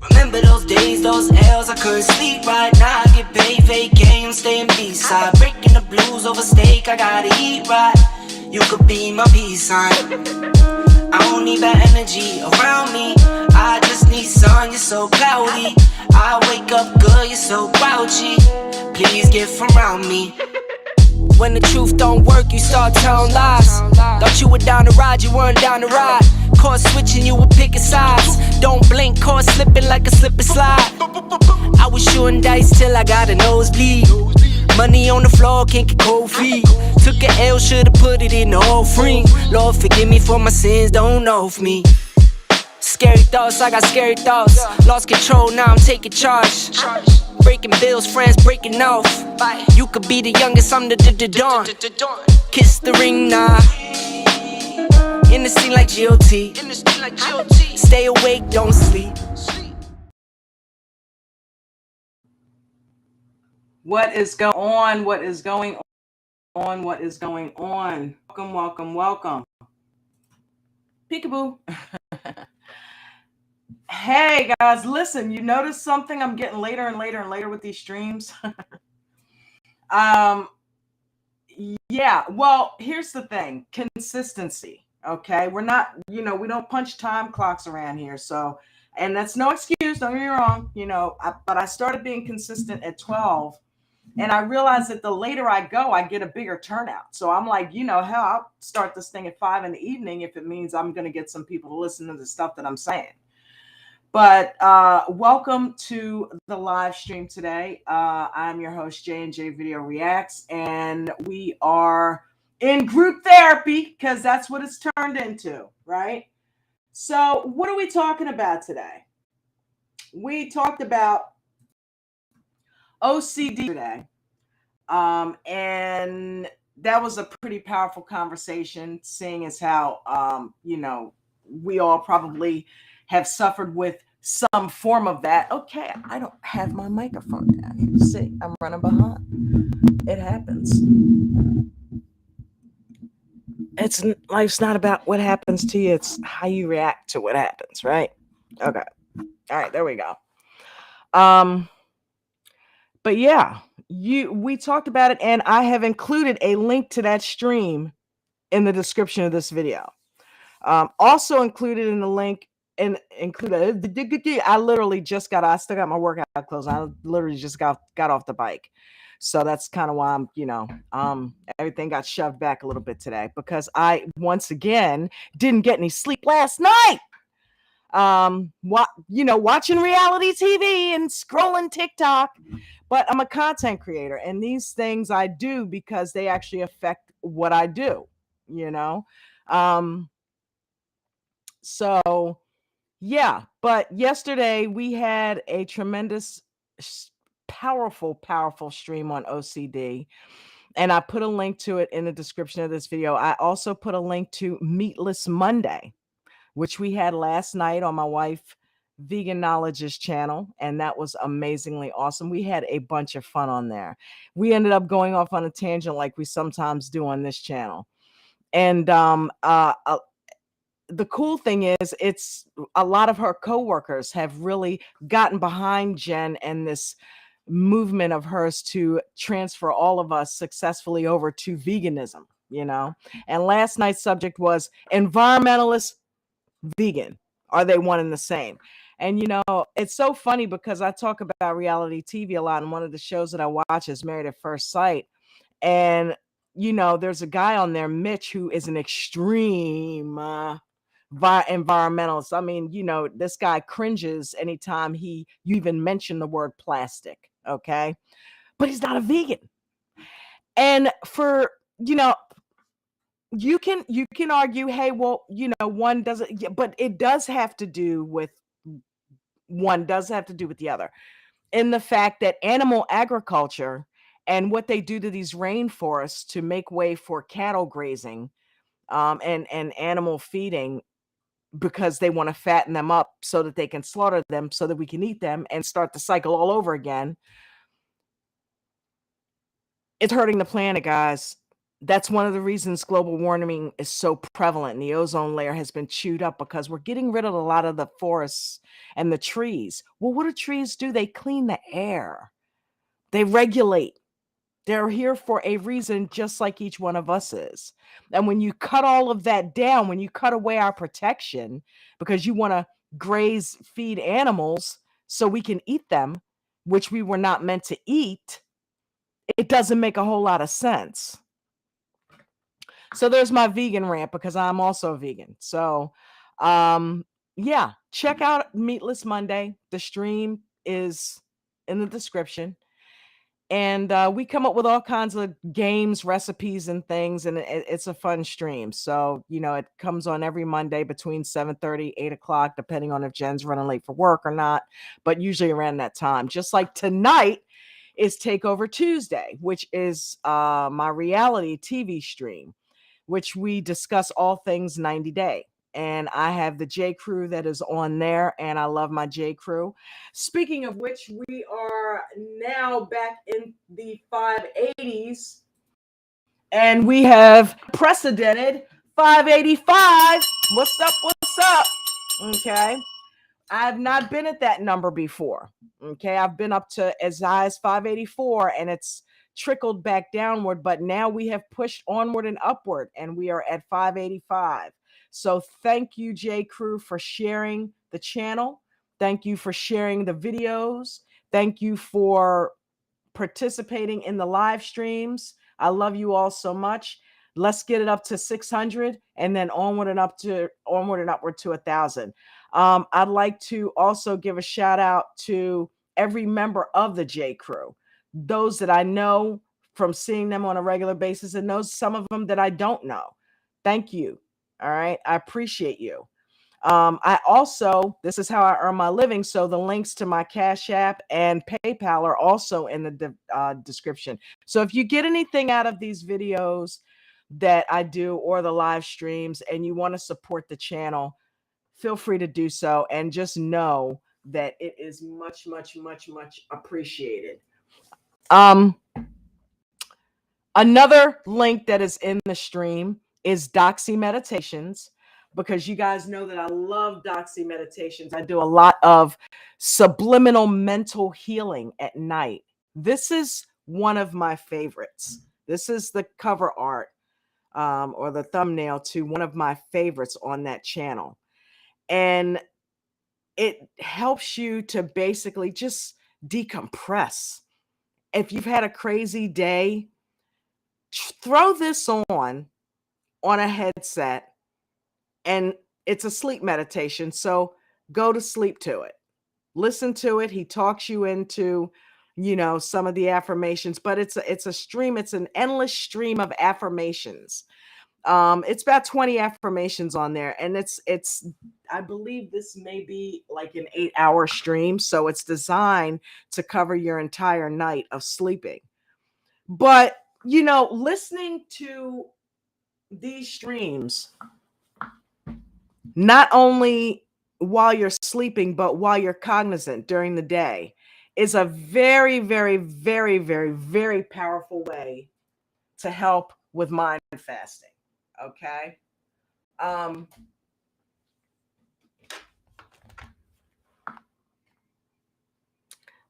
Remember those days, those L's, I couldn't sleep right now. I get paid, vacay, I'm staying B-side. Breaking the blues over steak, I gotta eat right. You could be my peace sign. I don't need bad energy around me. I just need sun, you're so cloudy. I wake up good, you're so grouchy. Please get from around me. When the truth don't work, you start telling lies. Thought you were down to ride, you weren't down to ride. Caught switching, you were picking sides. Don't blink, caught slipping like a slip and slide. I was shooting dice till I got a nosebleed. Money on the floor, can't get cold feet. Took a L, should've put it in the offering. Lord, forgive me for my sins, don't know of me. Scary thoughts, I got scary thoughts. Lost control, now I'm taking charge. Breaking bills, friends breaking off. You could be the youngest, I'm the dawn. Kiss the ring, nah. In the scene like GOT. Stay awake, don't sleep. What is going on? What is going on? What is going on? Welcome, welcome, welcome. Peekaboo. Hey guys, listen, you notice something? I'm getting later and later and later with these streams. Yeah, well, here's the thing. Consistency. Okay. We're not, we don't punch time clocks around here. So, and that's no excuse, don't get me wrong, but I started being consistent at 12. And I realized that the later I go, I get a bigger turnout. So I'm like, hell, I'll start this thing at 5 in the evening if it means I'm going to get some people to listen to the stuff that I'm saying. But welcome to the live stream today. I'm your host, J&J Video Reacts, and we are in group therapy because that's what it's turned into, right? So what are we talking about today? We talked about OCD today. And that was a pretty powerful conversation, seeing as how, we all probably have suffered with some form of that. Okay, I don't have my microphone down here. See, I'm running behind. It happens. Life's not about what happens to you. It's how you react to what happens, right? Okay. All right, there we go. But yeah, we talked about it, and I have included a link to that stream in the description of this video. Also included in the link, and included, I literally just I still got my workout clothes. I literally just got off the bike. So that's kind of why I'm, everything got shoved back a little bit today, because I, once again, didn't get any sleep last night. watching reality TV and scrolling TikTok. But I'm a content creator, and these things I do because they actually affect what I do, you know. Um, so yeah, but yesterday we had a tremendous, powerful stream on OCD, and I put a link to it in the description of this video. I also put a link to Meatless Monday, which we had last night on my wife Vegan Knowledge's channel, and that was amazingly awesome. We had a bunch of fun on there. We ended up going off on a tangent like we sometimes do on this channel. And the cool thing is, it's a lot of her coworkers have really gotten behind Jen and this movement of hers to transfer all of us successfully over to veganism, you know. And last night's subject was environmentalist vegan. Are they one and the same? And you know, it's so funny because I talk about reality TV a lot, and one of the shows that I watch is Married at First Sight. And you know, there's a guy on there, Mitch, who is an extreme environmentalist. I mean, you know, this guy cringes anytime you even mention the word plastic. Okay, but he's not a vegan. And for, you know, you can argue, hey, well, you know, one doesn't, but it does have to do with one does have to do with the other, in the fact that animal agriculture and what they do to these rainforests to make way for cattle grazing, and animal feeding, because they want to fatten them up so that they can slaughter them so that we can eat them and start the cycle all over again. It's hurting the planet, guys. That's one of the reasons global warming is so prevalent. And the ozone layer has been chewed up because we're getting rid of a lot of the forests and the trees. Well, what do trees do? They clean the air. They regulate. They're here for a reason, just like each one of us is. And when you cut all of that down, when you cut away our protection because you want to feed animals so we can eat them, which we were not meant to eat, it doesn't make a whole lot of sense. So there's my vegan rant, because I'm also a vegan. So yeah, check out Meatless Monday. The stream is in the description. And we come up with all kinds of games, recipes, and things, and it's a fun stream. So, you know, it comes on every Monday between 7:30, 8 o'clock, depending on if Jen's running late for work or not, but usually around that time. Just like tonight is Takeover Tuesday, which is my reality TV stream, which we discuss all things 90 Day. And I have the J Crew that is on there, and I love my J Crew. Speaking of which, we are now back in the 580s, and we have precedented 585. What's up? What's up? Okay. I've not been at that number before. Okay. I've been up to as high as 584, and it's trickled back downward, but now we have pushed onward and upward, and we are at 585. So thank you, J Crew, for sharing the channel. Thank you for sharing the videos. Thank you for participating in the live streams. I love you all so much. Let's get it up to 600, and then onward and upward to 1,000. I'd like to also give a shout out to every member of the J Crew, those that I know from seeing them on a regular basis, and those some of them that I don't know. Thank you. All right. I appreciate you. I also, this is how I earn my living. So the links to my Cash App and PayPal are also in the description. So if you get anything out of these videos that I do or the live streams, and you want to support the channel, feel free to do so. And just know that it is much, much, much, much appreciated. Another link that is in the stream is DAUCHSY Meditations, because you guys know that I love DAUCHSY Meditations. I do a lot of subliminal mental healing at night. This is one of my favorites. This is the cover art, or the thumbnail to one of my favorites on that channel. And it helps you to basically just decompress. If you've had a crazy day, throw this on a headset, and it's a sleep meditation. So go to sleep to it. Listen to it. He talks you into, some of the affirmations, but it's a stream. It's an endless stream of affirmations. It's about 20 affirmations on there, and it's I believe this may be like an 8-hour stream, so it's designed to cover your entire night of sleeping. But listening to these streams, not only while you're sleeping, but while you're cognizant during the day, is a very, very, very, very, very powerful way to help with mind fasting. Okay. Let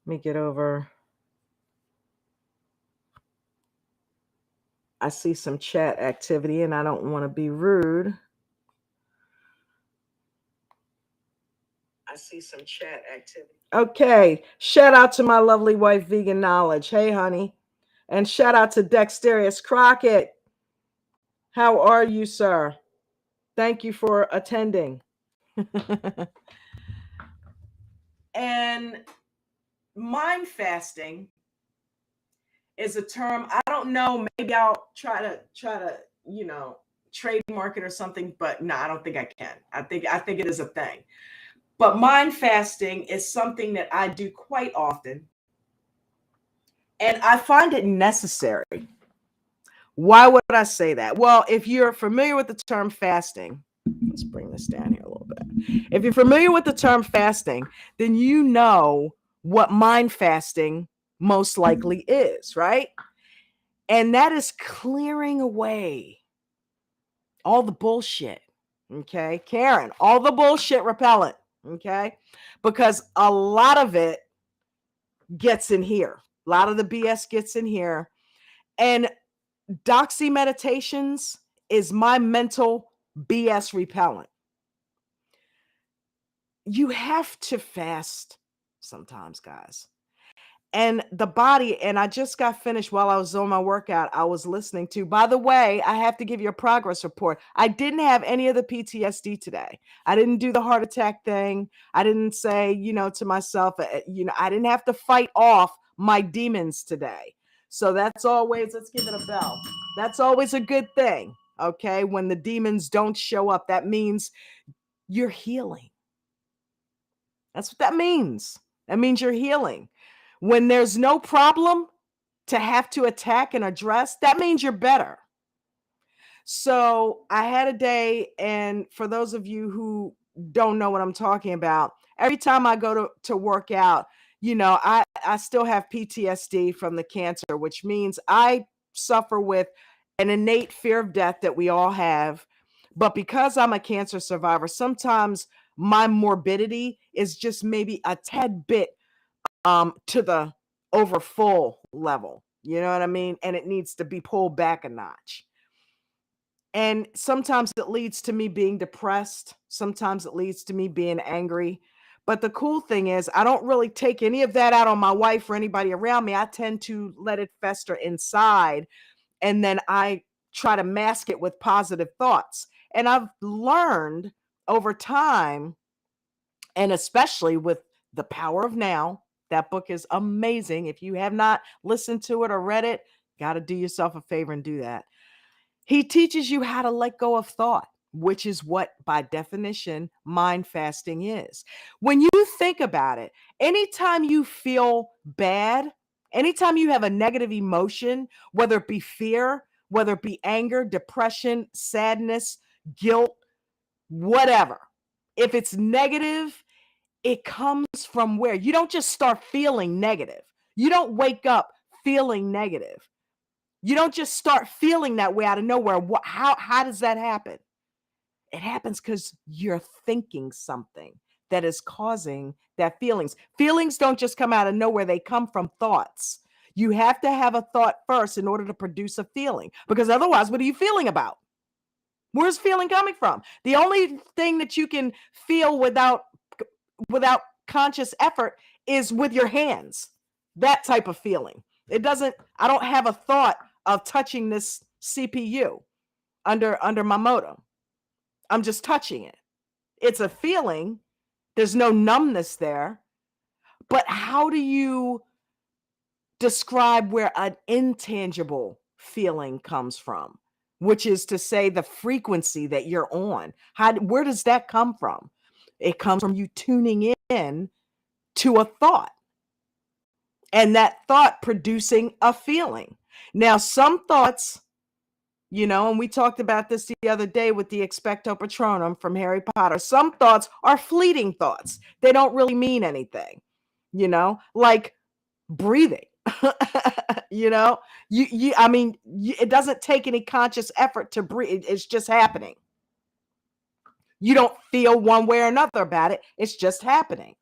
me get over. I see some chat activity and I don't want to be rude. I see some chat activity. Okay. Shout out to my lovely wife, Vegan Knowledge. Hey, honey. And shout out to Dexterous Crockett. How are you, sir? Thank you for attending. And mind fasting is a term, I don't know, maybe I'll try to trademark it or something, but no, I don't think I can. I think it is a thing. But mind fasting is something that I do quite often, and I find it necessary. Why would I say that? Well, if you're familiar with the term fasting, let's bring this down here a little bit. If you're familiar with the term fasting, then you know what mind fasting most likely is, right? And that is clearing away all the bullshit. Okay, Karen, all the bullshit repellent. Okay, because a lot of it gets in here. A lot of the BS gets in here. And DAUCHSY meditations is my mental BS repellent. You have to fast sometimes, guys. And the body, and I just got finished while I was on my workout, I was listening to, by the way, I have to give you a progress report. I didn't have any of the PTSD today. I didn't do the heart attack thing. I didn't say, to myself, I didn't have to fight off my demons today. So that's always, let's give it a bell. That's always a good thing. Okay. When the demons don't show up, that means you're healing. That's what that means. That means you're healing. When there's no problem to have to attack and address, that means you're better. So I had a day, and for those of you who don't know what I'm talking about, every time I go to work out, I still have PTSD from the cancer, which means I suffer with an innate fear of death that we all have. But because I'm a cancer survivor, sometimes my morbidity is just maybe a tad bit to the over full level. You know what I mean? And it needs to be pulled back a notch. And sometimes it leads to me being depressed. Sometimes it leads to me being angry. But the cool thing is, I don't really take any of that out on my wife or anybody around me. I tend to let it fester inside. And then I try to mask it with positive thoughts. And I've learned over time, and especially with The Power of Now, that book is amazing. If you have not listened to it or read it, got to do yourself a favor and do that. He teaches you how to let go of thought, which is what, by definition, mind fasting is. When you think about it, anytime you feel bad, anytime you have a negative emotion, whether it be fear, whether it be anger, depression, sadness, guilt, whatever, if it's negative, it comes from where? You don't just start feeling negative. You don't wake up feeling negative. You don't just start feeling that way out of nowhere. How does that happen? It happens because you're thinking something that is causing that feelings. Feelings don't just come out of nowhere. They come from thoughts. You have to have a thought first in order to produce a feeling, because otherwise, what are you feeling about? Where's feeling coming from? The only thing that you can feel without conscious effort is with your hands. That type of feeling. I don't have a thought of touching this CPU under my modem. I'm just touching it. It's a feeling, There's no numbness there. But how do you describe where an intangible feeling comes from, which is to say the frequency that you're on? Where does that come from? It comes from you tuning in to a thought, and that thought producing a feeling. Now, some thoughts, and we talked about this the other day with the expecto patronum from Harry Potter. Some thoughts are fleeting thoughts. They don't really mean anything, like breathing. It doesn't take any conscious effort to breathe. It's just happening. You don't feel one way or another about it. It's just happening.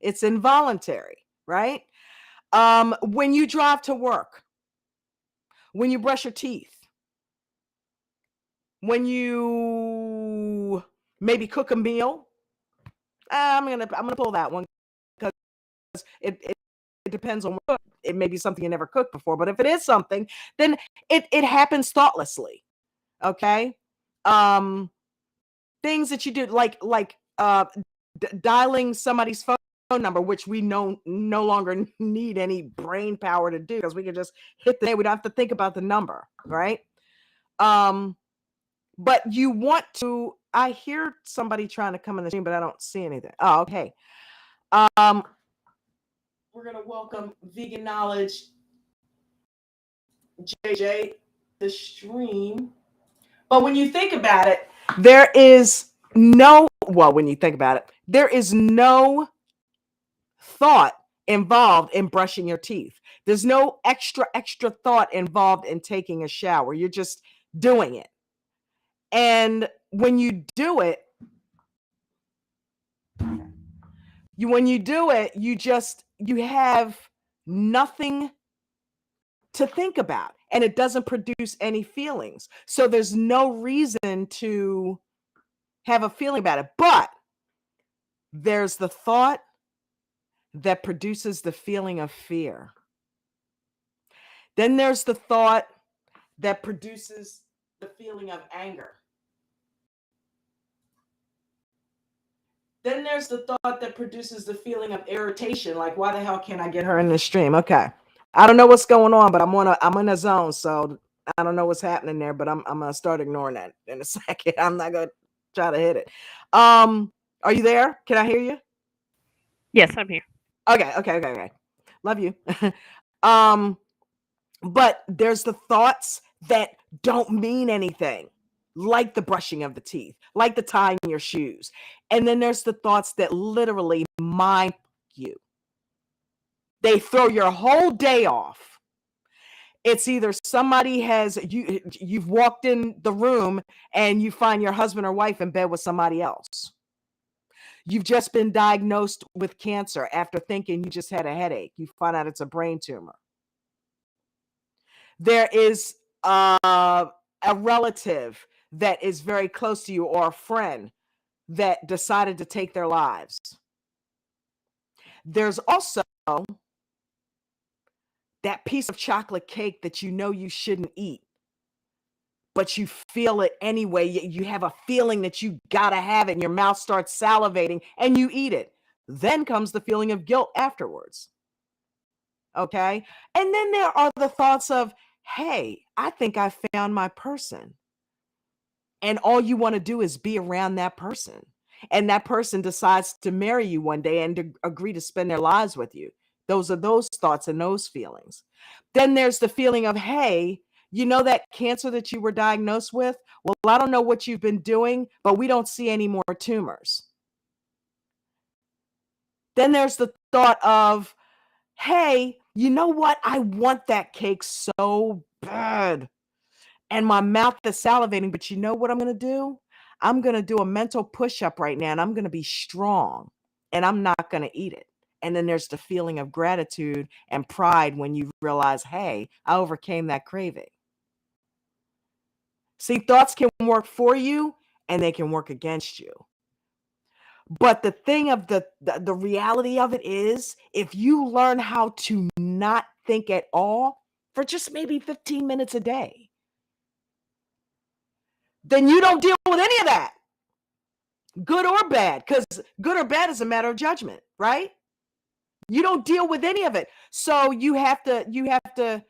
It's involuntary, right? When you drive to work, when you brush your teeth, when you maybe cook a meal, I'm gonna pull that one because it depends on what. It may be something you never cooked before, but if it is something, then it happens thoughtlessly. Okay, things that you do like dialing somebody's phone number, which we no longer need any brain power to do because we can just hit the name. We don't have to think about the number, right? But you want to. I hear somebody trying to come in the stream, but I don't see anything. Oh, okay. We're gonna welcome Vegan Knowledge JJ the stream. But when you think about it, there is no thought involved in brushing your teeth. There's no extra thought involved in taking a shower. You're just doing it. And when you do it, you have nothing to think about, and it doesn't produce any feelings. So there's no reason to have a feeling about it. But there's the thought that produces the feeling of fear. Then there's the thought that produces the feeling of anger. Then there's the thought that produces the feeling of irritation, like, why the hell can't I get her in the stream? Okay. I don't know what's going on, but I'm in a zone, so I don't know what's happening there, but I'm gonna start ignoring that in a second. I'm not gonna try to hit it. Are you there? Can I hear you? Yes, I'm here. Okay. Love you. But there's the thoughts that don't mean anything, like the brushing of the teeth, like the tying your shoes. And then there's the thoughts that literally mind you. They throw your whole day off. It's either you've walked in the room and you find your husband or wife in bed with somebody else. You've just been diagnosed with cancer after thinking you just had a headache. You find out it's a brain tumor. There is a relative that is very close to you, or a friend that decided to take their lives. There's also that piece of chocolate cake that you shouldn't eat, but you feel it anyway. You have a feeling that you gotta have it, and your mouth starts salivating, and you eat it. Then comes the feeling of guilt afterwards. Okay? And then there are the thoughts of, hey, I think I found my person. And all you want to do is be around that person. And that person decides to marry you one day and to agree to spend their lives with you. Those are those thoughts and those feelings. Then there's the feeling of, hey, you know that cancer that you were diagnosed with? Well, I don't know what you've been doing, but we don't see any more tumors. Then there's the thought of, hey, you know what? I want that cake so bad. And my mouth is salivating, but you know what I'm going to do? I'm going to do a mental push-up right now, and I'm going to be strong, and I'm not going to eat it. And then there's the feeling of gratitude and pride when you realize, hey, I overcame that craving. See, thoughts can work for you, and they can work against you. But the thing of the reality of it is, if you learn how to not think at all for just maybe 15 minutes a day, then you don't deal with any of that. good or bad, because good or bad is a matter of judgment, right? You don't deal with any of it. So you have to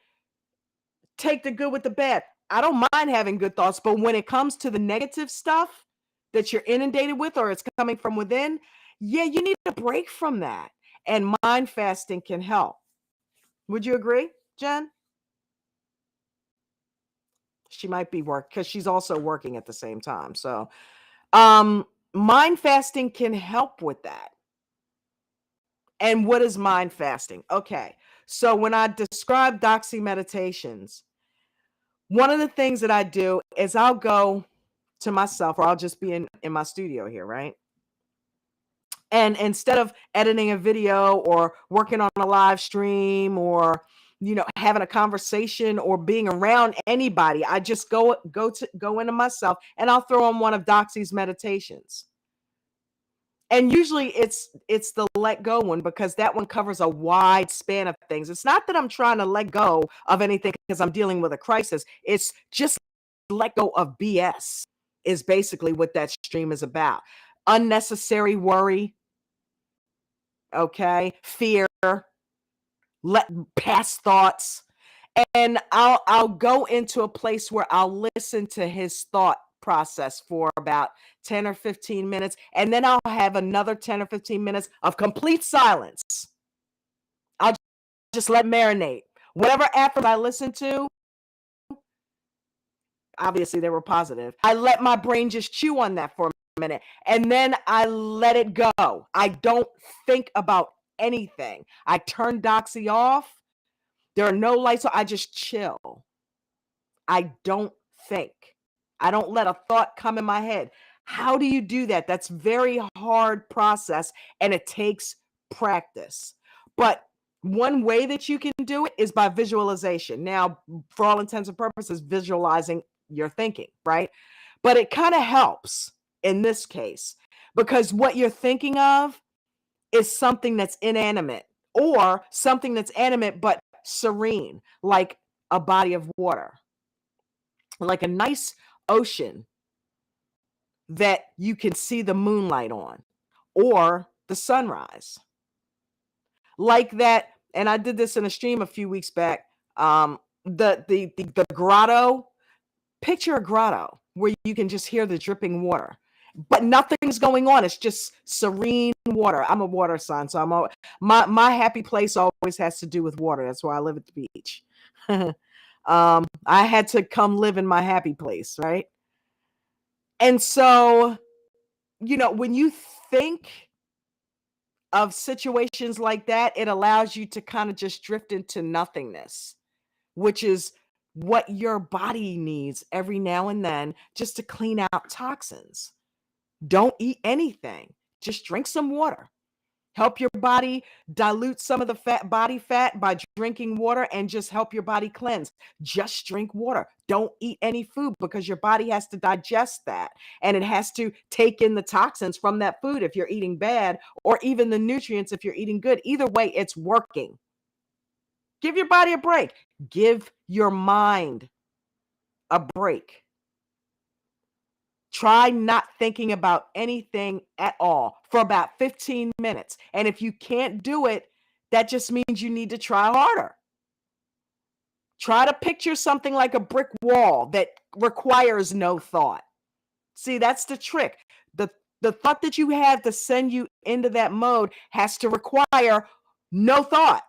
take the good with the bad. I don't mind having good thoughts, but when it comes to the negative stuff that you're inundated with or it's coming from within, yeah, you need a break from that. And mind fasting can help. Would you agree, Jen? She might be because she's also working at the same time. So, mind fasting can help with that. And what is mind fasting? Okay. So when I describe DAUCHSY meditations, one of the things that I do is I'll go to myself, or I'll just be in my studio here, right? And instead of editing a video or working on a live stream or having a conversation or being around anybody, I just go into myself and I'll throw on one of DAUCHSY's meditations. And usually it's the let go one, because that one covers a wide span of things. It's not that I'm trying to let go of anything because I'm dealing with a crisis. It's just let go of BS is basically what that stream is about. Unnecessary worry, okay? Fear, let past thoughts. And I'll go into a place where I'll listen to his thought process for about 10 or 15 minutes, and then I'll have another 10 or 15 minutes of complete silence. I'll just let marinate. Whatever effort I listen to, obviously they were positive. I let my brain just chew on that for a minute, and then I let it go. I don't think about anything. I turn DAUCHSY off. There are no lights, so I just chill. I don't think. I don't let a thought come in my head. How do you do that? That's very hard process, and it takes practice. But one way that you can do it is by visualization. Now, for all intents and purposes, visualizing your thinking, right? But it kind of helps in this case, because what you're thinking of is something that's inanimate or something that's animate but serene, like a body of water, like a nice ocean that you can see the moonlight on, or the sunrise, like that. And I did this in a stream a few weeks back. The grotto. Picture a grotto where you can just hear the dripping water, but nothing's going on. It's just serene water. I'm a water sign, so my happy place always has to do with water. That's why I live at the beach. I had to come live in my happy place, right? And so, when you think of situations like that, it allows you to kind of just drift into nothingness, which is what your body needs every now and then, just to clean out toxins. Don't eat anything. Just drink some water. Help your body dilute some of the body fat by drinking water, and just help your body cleanse. Just drink water. Don't eat any food, because your body has to digest that, and it has to take in the toxins from that food if you're eating bad, or even the nutrients if you're eating good. Either way, it's working. Give your body a break. Give your mind a break. Try not thinking about anything at all for about 15 minutes. And if you can't do it, that just means you need to try harder. Try to picture something like a brick wall that requires no thought. See, that's the trick. The thought that you have to send you into that mode has to require no thought.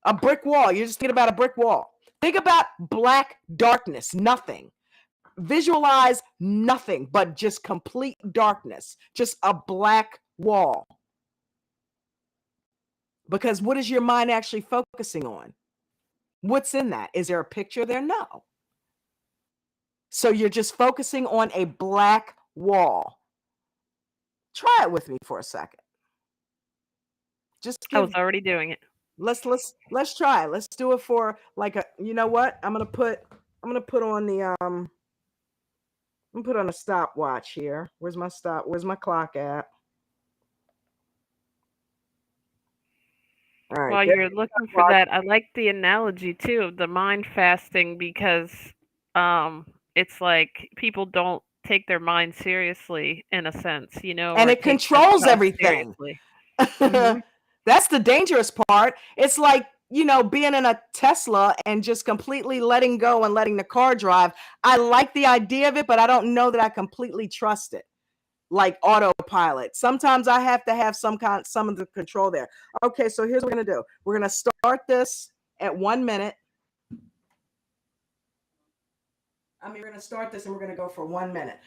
A brick wall. You're just thinking about a brick wall. Think about black darkness, nothing. Visualize nothing but just complete darkness, just a black wall. Because what is your mind actually focusing on? What's in that? Is there a picture there? No. So you're just focusing on a black wall. Try it with me for a second. I was already doing it. Let's try it. Let's do it for like a, you know what? I'm gonna put on the I'm gonna put on a stopwatch here. Where's my clock at? All right. While you're looking for that, I like the analogy too of the mind fasting, because it's like people don't take their mind seriously in a sense, And or it take controls themselves everything. seriously. Mhm. That's the dangerous part. It's like, being in a Tesla and just completely letting go and letting the car drive. I like the idea of it, but I don't know that I completely trust it. Like autopilot. Sometimes I have to have some of the control there. Okay, so here's what we're gonna do. We're gonna start this at 1 minute. We're gonna start this and we're gonna go for 1 minute.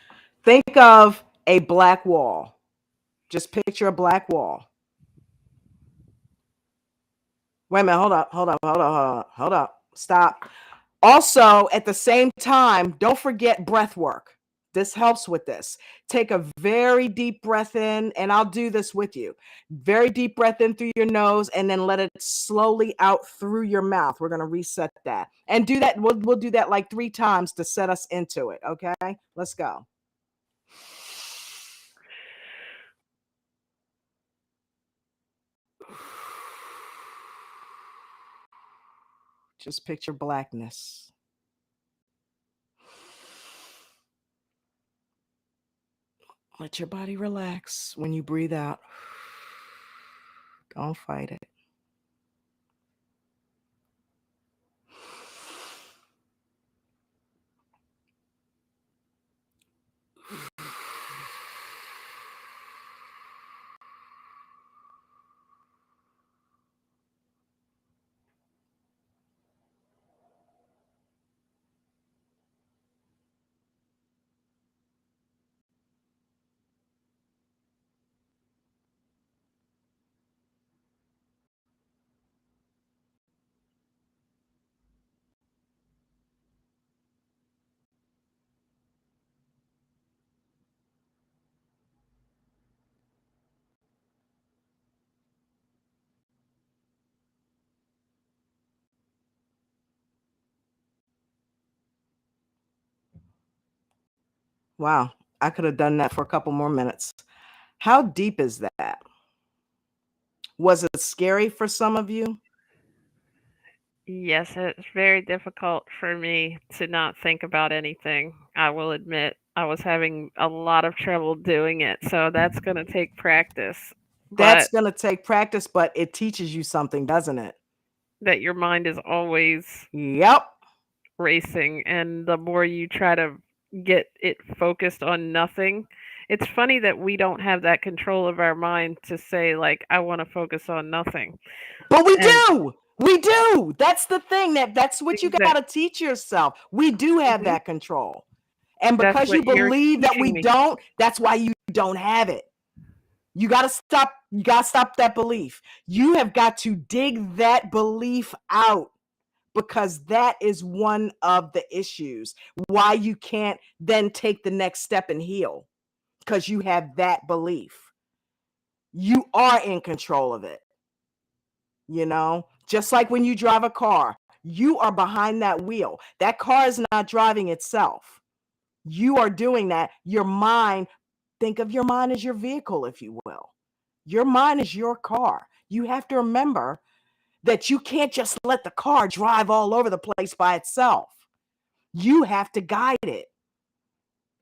Think of a black wall. Just picture a black wall. Wait a minute, hold up. Stop. Also, at the same time, don't forget breath work. This helps with this. Take a very deep breath in, and I'll do this with you. Very deep breath in through your nose, and then let it slowly out through your mouth. We're going to reset that. And do that. We'll do that like 3 times to set us into it. Okay? Let's go. Just picture blackness. Let your body relax when you breathe out. Don't fight it. Wow, I could have done that for a couple more minutes. How deep is that? Was it scary for some of you? Yes, it's very difficult for me to not think about anything. I will admit I was having a lot of trouble doing it, so that's going to take practice. That's But going to take practice, but it teaches you something, doesn't it? that your mind is always Yep. racing, and the more you try to get it focused on nothing, it's funny that we don't have that control of our mind to say, like, I want to focus on nothing. But we And do. We do. That's the thing. That's what you got exact, to teach yourself. We do have mhm, that control. And that's because you what you're believe that we teaching me. don't, that's why you don't have it. You got to stop that belief. You have got to dig that belief out, because that is one of the issues why you can't then take the next step and heal, because you have that belief. You are in control of it. Just like when you drive a car, you are behind that wheel. That car is not driving itself. You are doing that. Your mind, think of your mind as your vehicle, if you will. Your mind is your car. You have to remember that you can't just let the car drive all over the place by itself. You have to guide it,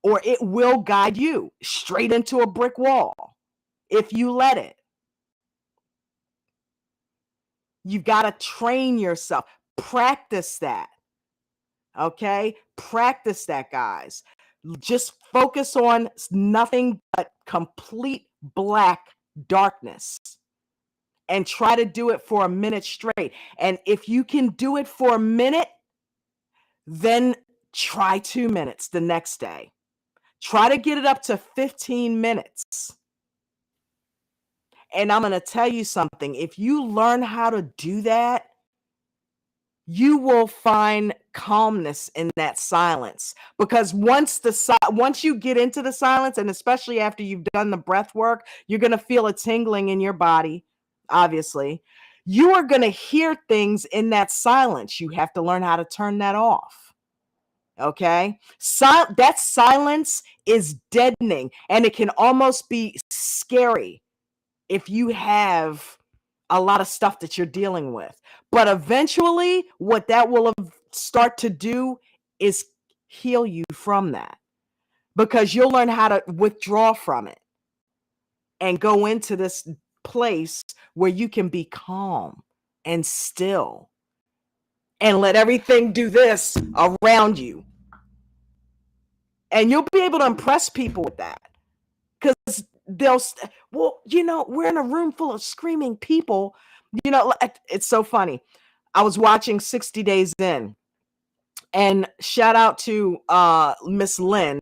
or it will guide you straight into a brick wall if you let it. You've got to train yourself. Practice that. Okay? Practice that, guys. Just focus on nothing but complete black darkness and try to do it for a minute straight. And if you can do it for a minute, then try 2 minutes the next day. Try to get it up to 15 minutes. And I'm going to tell you something. If you learn how to do that, you will find calmness in that silence, because once you get into the silence, and especially after you've done the breath work, you're going to feel a tingling in your body. Obviously, you are going to hear things in that silence. You have to learn how to turn that off. Okay, that silence is deadening, and it can almost be scary if you have a lot of stuff that you're dealing with. But eventually, what that will start to do is heal you from that. because you'll learn how to withdraw from it and go into this place where you can be calm and still and let everything do this around you. And you'll be able to impress people with that because well, we're in a room full of screaming people. It's so funny. I was watching 60 Days In, and shout out to Miss Lynn,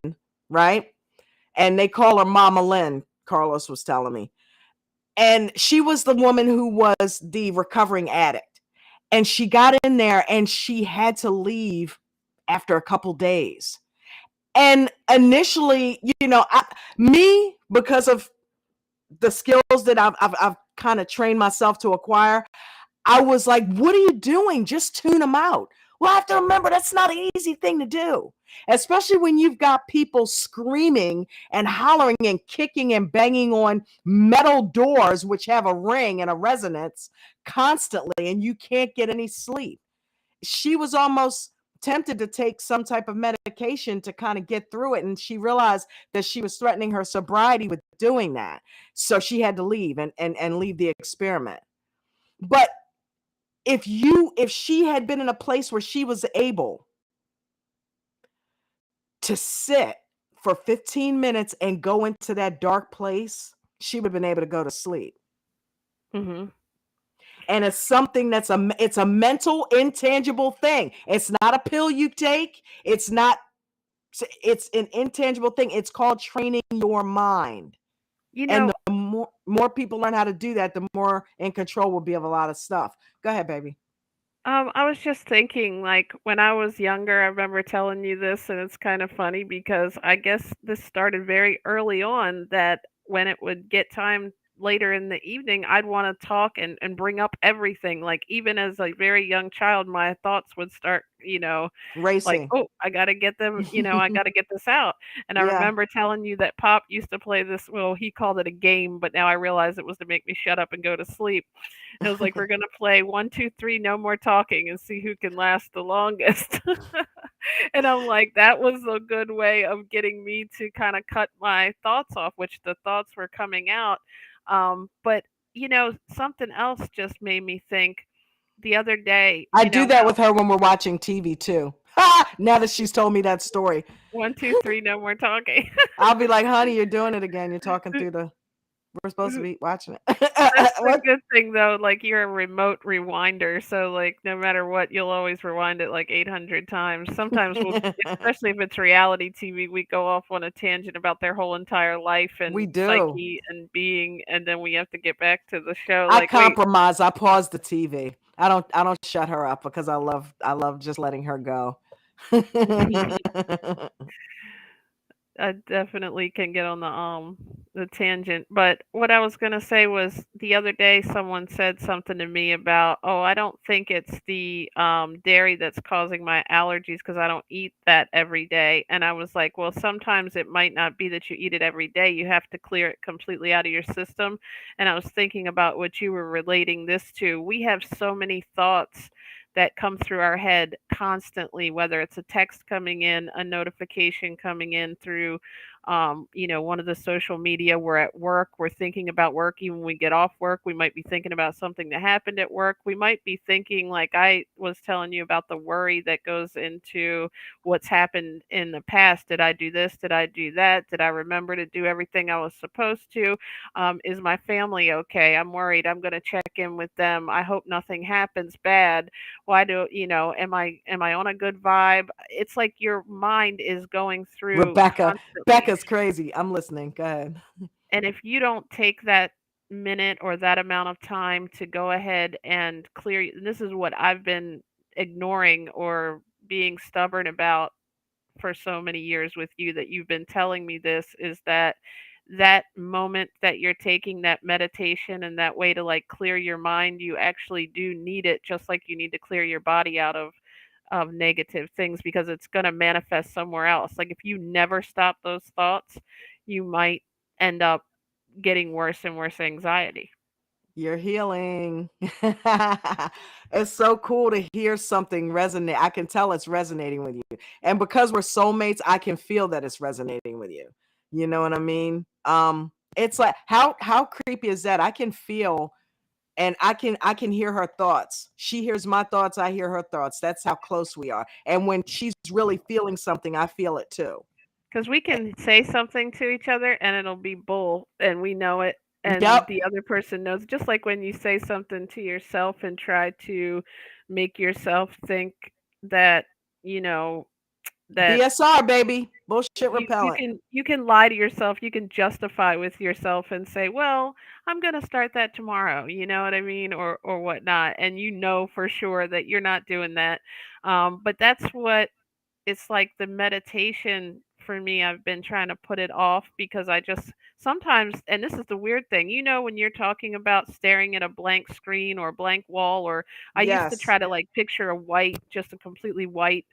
right? And they call her Mama Lynn, Carlos was telling me. And she was the woman who was the recovering addict. And she got in there and she had to leave after a couple days. And initially, because of the skills that I've kind of trained myself to acquire, I was like, what are you doing? Just tune them out. Well, I have to remember that's not an easy thing to do, especially when you've got people screaming and hollering and kicking and banging on metal doors, which have a ring and a resonance constantly, and you can't get any sleep. She was almost tempted to take some type of medication to kind of get through it, and she realized that she was threatening her sobriety with doing that. So she had to leave and leave the experiment. But if she had been in a place where she was able to sit for 15 minutes and go into that dark place, she would have been able to go to sleep. Mhm. And it's something it's a mental intangible thing. It's not a pill you take. It's an intangible thing. It's called training your mind. You And know, the more people learn how to do that, the more in control we'll be of a lot of stuff. Go ahead, baby. I was just thinking, like, when I was younger, I remember telling you this, and it's kind of funny because I guess this started very early on that when it would get time later in the evening, I'd want to talk and bring up everything. Like, even as a very young child, my thoughts would start, like, Racing. "Oh, I gotta get them, I gotta get this out." And I Yeah. remember telling you that Pop used to play this, well, he called it a game, but now I realize it was to make me shut up and go to sleep. It was like, "We're gonna play 1, 2, 3, no more talking and see who can last the longest." And I'm like, that was a good way of getting me to kinda cut my thoughts off, which the thoughts were coming out. But, something else just made me think the other day, I do that how with her when we're watching TV too. Now that she's told me that story, 1, 2, 3, no more talking. I'll be like, honey, you're doing it again. You're talking through we're supposed to be watching That's it. the What? good thing though, like you're a remote rewinder, so like no matter what, you'll always rewind it like 800 times. Sometimes we'll, especially if it's reality TV, we go off on a tangent about their whole entire life We and do. psyche and being, and then we have to get back to the show. I Like, wait, compromise. I pause the TV. I don't shut her up because I love just letting her go. I definitely can get on the tangent. But what I was gonna say was the other day someone said something to me about, oh, I don't think it's the dairy that's causing my allergies because I don't eat that every day. And I was like, well, sometimes it might not be that you eat it every day. You have to clear it completely out of your system. And I was thinking about what you were relating this to. We have so many thoughts that come through our head constantly, whether it's a text coming in, a notification coming in through, one of the social media. We're at work, we're thinking about work. Even when we get off work, we might be thinking about something that happened at work. We might be thinking, like I was telling you about the worry that goes into what's happened in the past. Did I do this? Did I do that? Did I remember to do everything I was supposed to? Is my family okay? I'm worried. I'm going to check in with them. I hope nothing happens bad. Why do am I on a good vibe? It's like your mind is going through Rebecca. constantly. Becca's crazy. I'm listening. Go ahead. And if you don't take that minute or that amount of time to go ahead and clear, and this is what I've been ignoring or being stubborn about for so many years with you, that you've been telling me this, is that that moment that you're taking, that meditation and that way to like clear your mind, you actually do need it, just like you need to clear your body out of negative things, because it's going to manifest somewhere else. Like if you never stop those thoughts, you might end up getting worse and worse anxiety. You're healing. It's so cool to hear something resonate. I can tell it's resonating with you. And because we're soulmates, I can feel that it's resonating with you. You know what I mean? It's like how creepy is that? I can feel and I can hear her thoughts. She hears my thoughts, I hear her thoughts. That's how close we are. And when she's really feeling something, I feel it too. Because we can say something to each other and it'll be bull and we know it and Yep. the other person knows. Just like when you say something to yourself and try to make yourself think that, you know, that BSR baby. Bullshit you repellent. can lie to yourself, you can justify with yourself and say, "Well, I'm gonna start that tomorrow." You know what I mean, or whatnot, and you know for sure that you're not doing that. But that's what it's like the meditation for me. I've been trying to put it off because I just sometimes, and this is the weird thing, when you're talking about staring at a blank screen or a blank wall, or I used to Yes. try to like picture a white, just a completely white,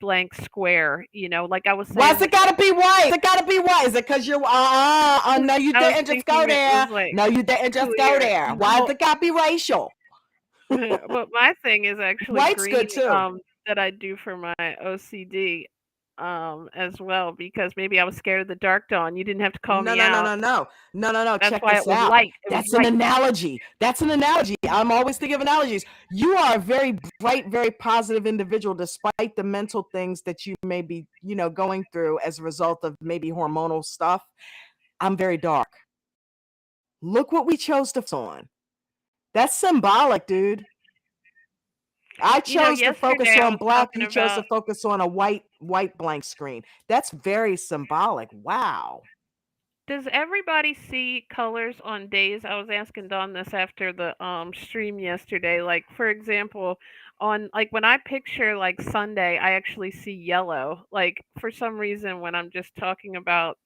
blank square, like I was Why's saying it with gotta be white? It gotta be white. Is it because you're no you I was didn't just go thinking it was there. like No, you didn't just go clear. there. Why No, is it gotta be racial? but my thing is actually White's green, good too. that I do for my OCD, as well, because maybe I was scared of the dark dawn. You didn't have to call No, me no, no, out. no, no. No, no, no. That's Check why this it was out. light. It was That's an light. analogy. That's an analogy. I'm always thinking of analogies. You are a very bright, very positive individual, despite the mental things that you may be, going through as a result of maybe hormonal stuff. I'm very dark. Look what we chose to focus on. That's symbolic, dude. I chose to focus Yesterday I on was black. talking You chose about. to focus on a white blank screen. That's very symbolic. Wow. Does everybody see colors on days? I was asking Don this after the stream yesterday. Like for example, on like when I picture like Sunday, I actually see yellow. Like for some reason when I'm just talking about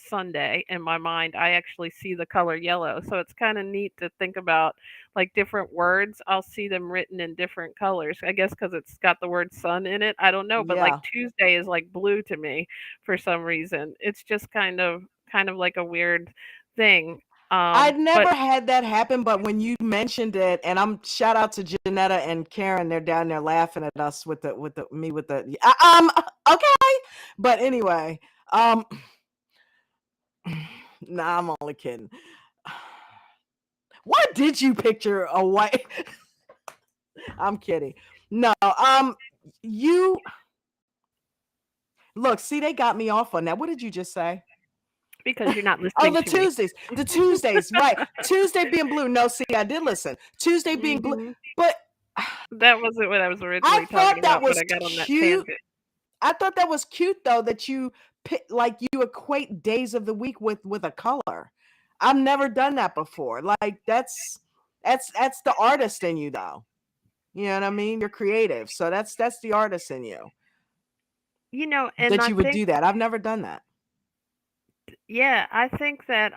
Sunday in my mind, I actually see the color yellow. So it's kind of neat to think about like different words. I'll see them written in different colors. I guess cuz it's got the word sun in it. I don't know, but like Yeah. Tuesday is like blue to me for some reason. It's just kind of like a weird thing. I'd But never had that happen, but when you mentioned it, and I'm shout out to Janetta and Karen, they're down there laughing at us with the me with the okay. But anyway, um nah, I'm only kidding. Why did you picture a white I'm kidding. No, you look, see, they got me off on that. What did you just say? because you're not Oh, listening the to me. Tuesdays. The Tuesdays, right. Tuesday being blue. No, see, I did listen. Tuesday being blue. Mhm. But That wasn't what I was I originally talking thought that about, but was I got on that cute. tangent I thought that was cute though that you like you equate days of the week with a color. I've never done that before. Like that's the artist in you though. You know what I mean? You're creative. So that's the artist in you and that I you would think do that. I've never done that. yeah, I think that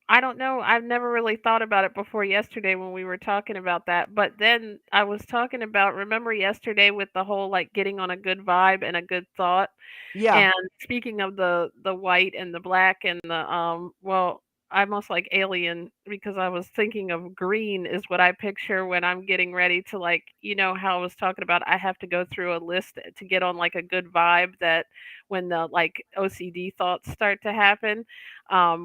I don't know, I've never really thought about it before yesterday when we were talking about that. But then I was talking about, remember yesterday with the whole like getting on a good vibe and a good thought. Yeah. And speaking of the white and the black and the well, I almost like alien because I was thinking of green is what I picture when I'm getting ready to like, how I was talking about I have to go through a list to get on like a good vibe that when the like OCD thoughts start to happen,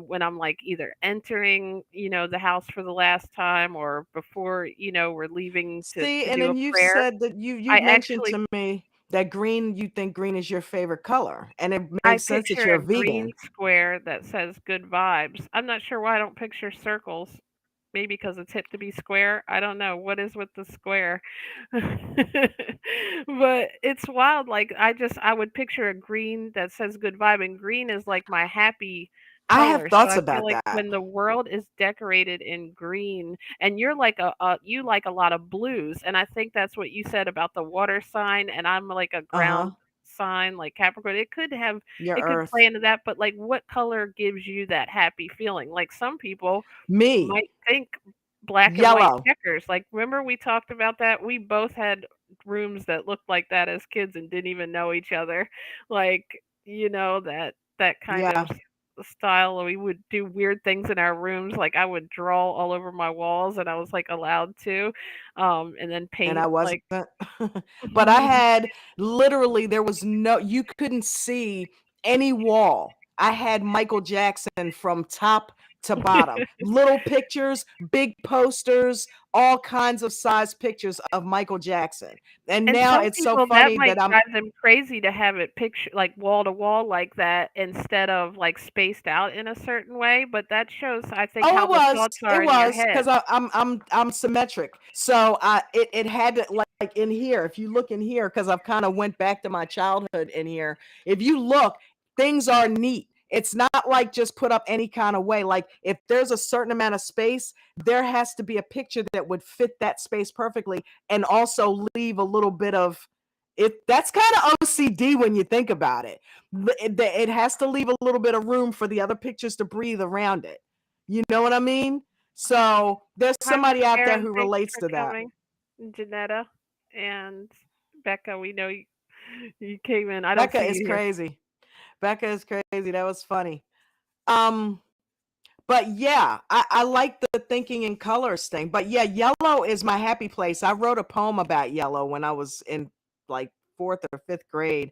when I'm like either entering, the house for the last time or before, we're leaving See, to and do a then you prayer. said that you I mentioned actually to me that green, you think green is your favorite color, and it I makes sense that picture you're a a green vegan. square that says good vibes. I'm not sure why I don't picture circles. Maybe because it's hip to be square. I don't know. What is with the square? But it's wild. Like I would picture a green that says good vibe, and green is like my happy I have color. So thoughts I feel about like that. when the world is decorated in green, and you're like you like a lot of blues, and I think that's what you said about the water sign, and I'm like a Uh huh. ground sign like Capricorn. Your it could play Earth. into that, but like what color gives you that happy feeling? Like some people Me. might think black and white Yellow. checkers. Like, remember we talked about that? We both had rooms that looked like that as kids and didn't even know each other. Like, that kind of Yeah. style. We would do weird things in our rooms. Like I would draw all over my walls, and I was like allowed to, and then And paint I wasn't. like. But I had literally, there was no, you couldn't see any wall. I had Michael Jackson from top to bottom. Little pictures, big posters, all kinds of size pictures of Michael Jackson. And And now some it's so people that funny might that I'm, drive them crazy to have it picture like wall to wall like that instead of like spaced out in a certain way, but that shows I think oh, how the thoughts it are in your was head. because I'm symmetric. So it had to, like in here. If you look in here, because I've kind of went back to my childhood in here. If you look, things are neat. It's not like just put up any kind of way. Like if there's a certain amount of space, there has to be a picture that would fit that space perfectly, and also leave a little bit of it. That's kind of OCD when you think about it. It has to leave a little bit of room for the other pictures to breathe around it. You know what I mean? So there's Hi, Miss somebody out there Karen. who Thanks relates for to that. coming. Janetta and Becca, we know you came in. I don't Becca see is you here. crazy. Becca is crazy. That was funny. Um, but yeah, I like the thinking in colors thing. But yeah, yellow is my happy place. I wrote a poem about yellow when I was in like fourth or fifth grade,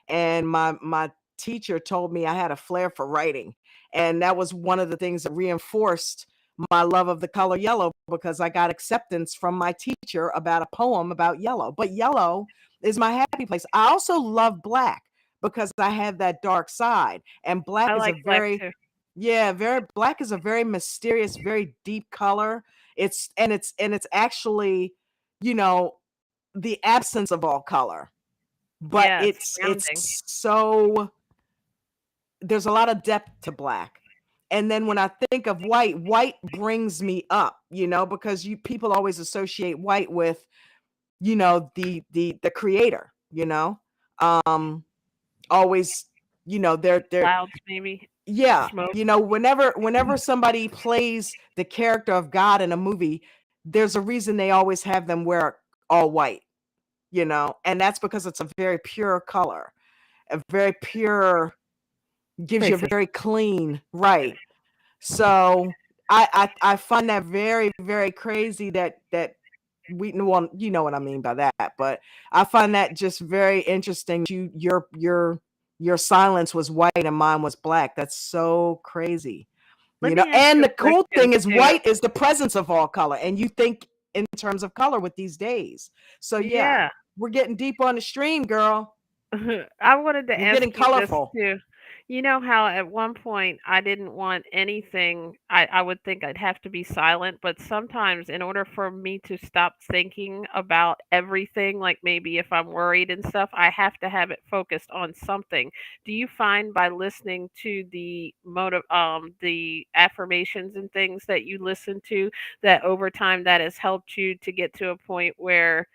and my teacher told me I had a flair for writing, and that was one of the things that reinforced my love of the color yellow, because I got acceptance from my teacher about a poem about yellow. But yellow is my happy place. I also love black because I have that dark side, and black I is a like black very, too. yeah, very, black is a very mysterious, very deep color. It's actually, you know, the absence of all color, but Yeah, it's it's grounding. so, there's a lot of depth to black. And then when I think of white, white brings me up, because you people always associate white with, the creator, um always, they're Clouds maybe. yeah, Smoke. whenever somebody plays the character of God in a movie, there's a reason they always have them wear all white, and that's because it's a very pure color, a very pure, gives you a Racist. very clean, right. So I find that very, very crazy that we, well, you know what I mean by that, but I find that just very interesting. Your silence was white and mine was black. That's so crazy. Let me ask And you the a cool question thing is too. white is the presence of all color. And you think in terms of color with these days. So yeah, Yeah. we're getting deep on the stream, girl. I wanted to We're ask getting you this colorful. too. You know how at one point I didn't want anything, I would think I'd have to be silent, but sometimes in order for me to stop thinking about everything, like maybe if I'm worried and stuff, I have to have it focused on something. Do you find by listening to the affirmations and things that you listen to that over time that has helped you to get to a point where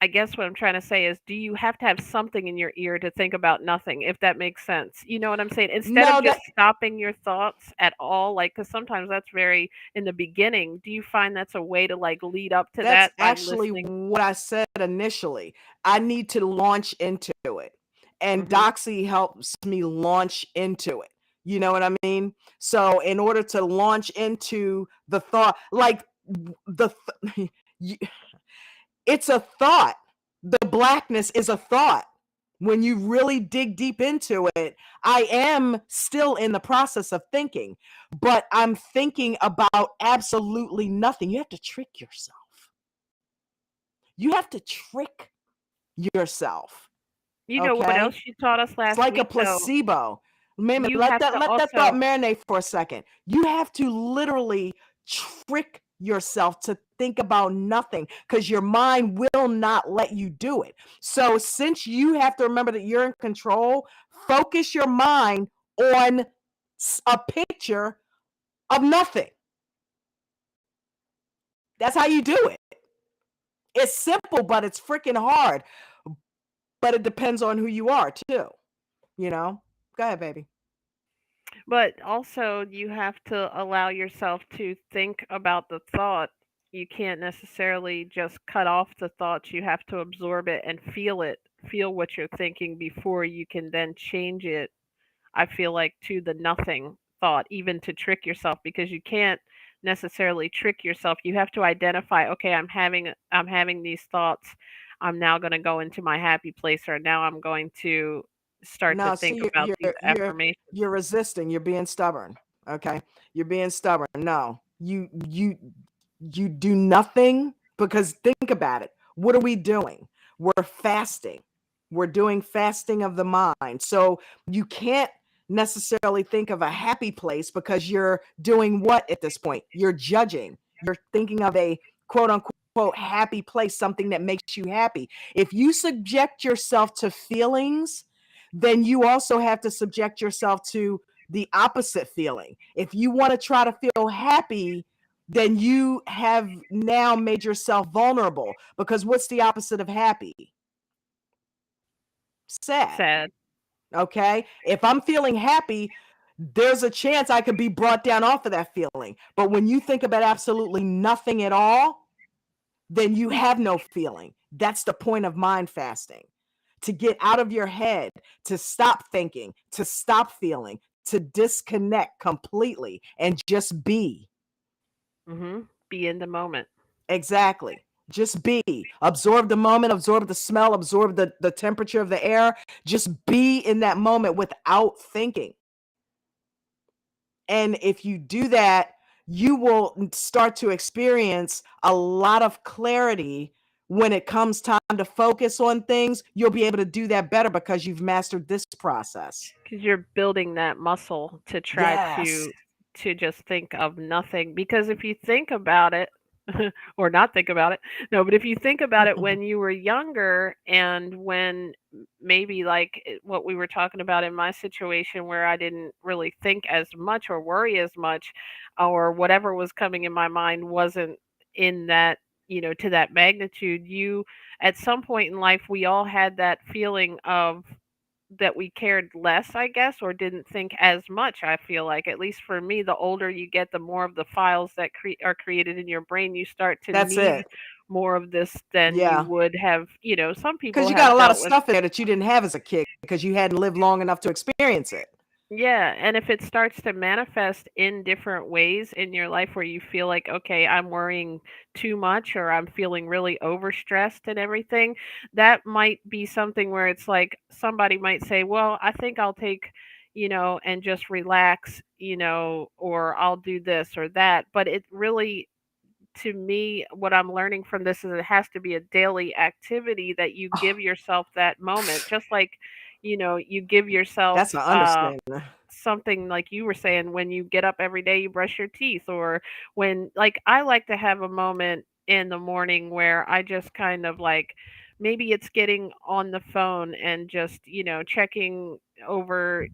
I guess what I'm trying to say is, do you have to have something in your ear to think about nothing, if that makes sense? You know what I'm saying? Instead of No, just that stopping your thoughts at all, like, because sometimes that's very in the beginning. Do you find that's a way to like lead up to That's that by actually listening? what I said initially. I need to launch into it. And Hmm. Doxy helps me launch into it. You know what I mean? So in order to launch into the thought, like y- it's a thought. The blackness is a thought. When you really dig deep into it, I am still in the process of thinking, but I'm thinking about absolutely nothing. You have to trick yourself. You have to trick yourself. You know what else Okay? you taught us It's last like a week, though? placebo. Man, You let have that to let that thought also. marinate for a second. You have to literally trick yourself to think about nothing, because your mind will not let you do it. So since you have to remember that you're in control, focus your mind on a picture of nothing. That's how you do it. It's simple, but it's freaking hard. But it depends on who you are too, you know? Go ahead, baby. But also, you have to allow yourself to think about the thought. You can't necessarily just cut off the thoughts. You have to absorb it and feel it, feel what you're thinking before you can then change it. I feel like, to the nothing thought, even to trick yourself, because you can't necessarily trick yourself. You have to identify, okay, I'm having these thoughts. I'm now going to go into my happy place, or now I'm going to start to No, think see, about these affirmations. you're resisting. You're being stubborn. Okay, you're being stubborn. No, you do nothing, because think about it. What are we doing? We're fasting. We're doing fasting of the mind. So you can't necessarily think of a happy place, because you're doing what at this point? You're judging. You're thinking of a quote unquote happy place, something that makes you happy. If you subject yourself to feelings, then you also have to subject yourself to the opposite feeling. If you want to try to feel happy, then you have now made yourself vulnerable, because what's the opposite of happy? Sad. Sad. Okay. If I'm feeling happy, there's a chance I could be brought down off of that feeling. But when you think about absolutely nothing at all, then you have no feeling. That's the point of mind fasting, to get out of your head, to stop thinking, to stop feeling, to disconnect completely and just be. Be in the moment. Exactly. Just be. Absorb the moment, absorb the smell, absorb the temperature of the air. Just be in that moment without thinking. And if you do that, you will start to experience a lot of clarity when it comes time to focus on things. You'll be able to do that better because you've mastered this process. Because you're building that muscle to try Yes. to just think of nothing. Because if you think about it, or not think about it, no, but if you think about it, when you were younger, and when maybe like what we were talking about in my situation, where I didn't really think as much or worry as much, or whatever was coming in my mind wasn't in that, to that magnitude. You, at some point in life, we all had that feeling of that we cared less, I guess, or didn't think as much. I feel like, at least for me, the older you get, the more of the files that are created in your brain, you start to That's need it. more of this than you Yeah. would have. Some Because people you got have a lot of dealt with. stuff in there that you didn't have as a kid because you hadn't lived long enough to experience it. Yeah, and if it starts to manifest in different ways in your life, where you feel like, okay, I'm worrying too much, or I'm feeling really overstressed and everything, that might be something where it's like somebody might say, well, I think I'll take, and just relax, or I'll do this or that. But it really, to me, what I'm learning from this is it has to be a daily activity that you Oh, give yourself that moment, just like, you give yourself that's an understatement. something like you were saying, when you get up every day, you brush your teeth, or when, like, I like to have a moment in the morning where I just kind of like, maybe it's getting on the phone and just, checking over,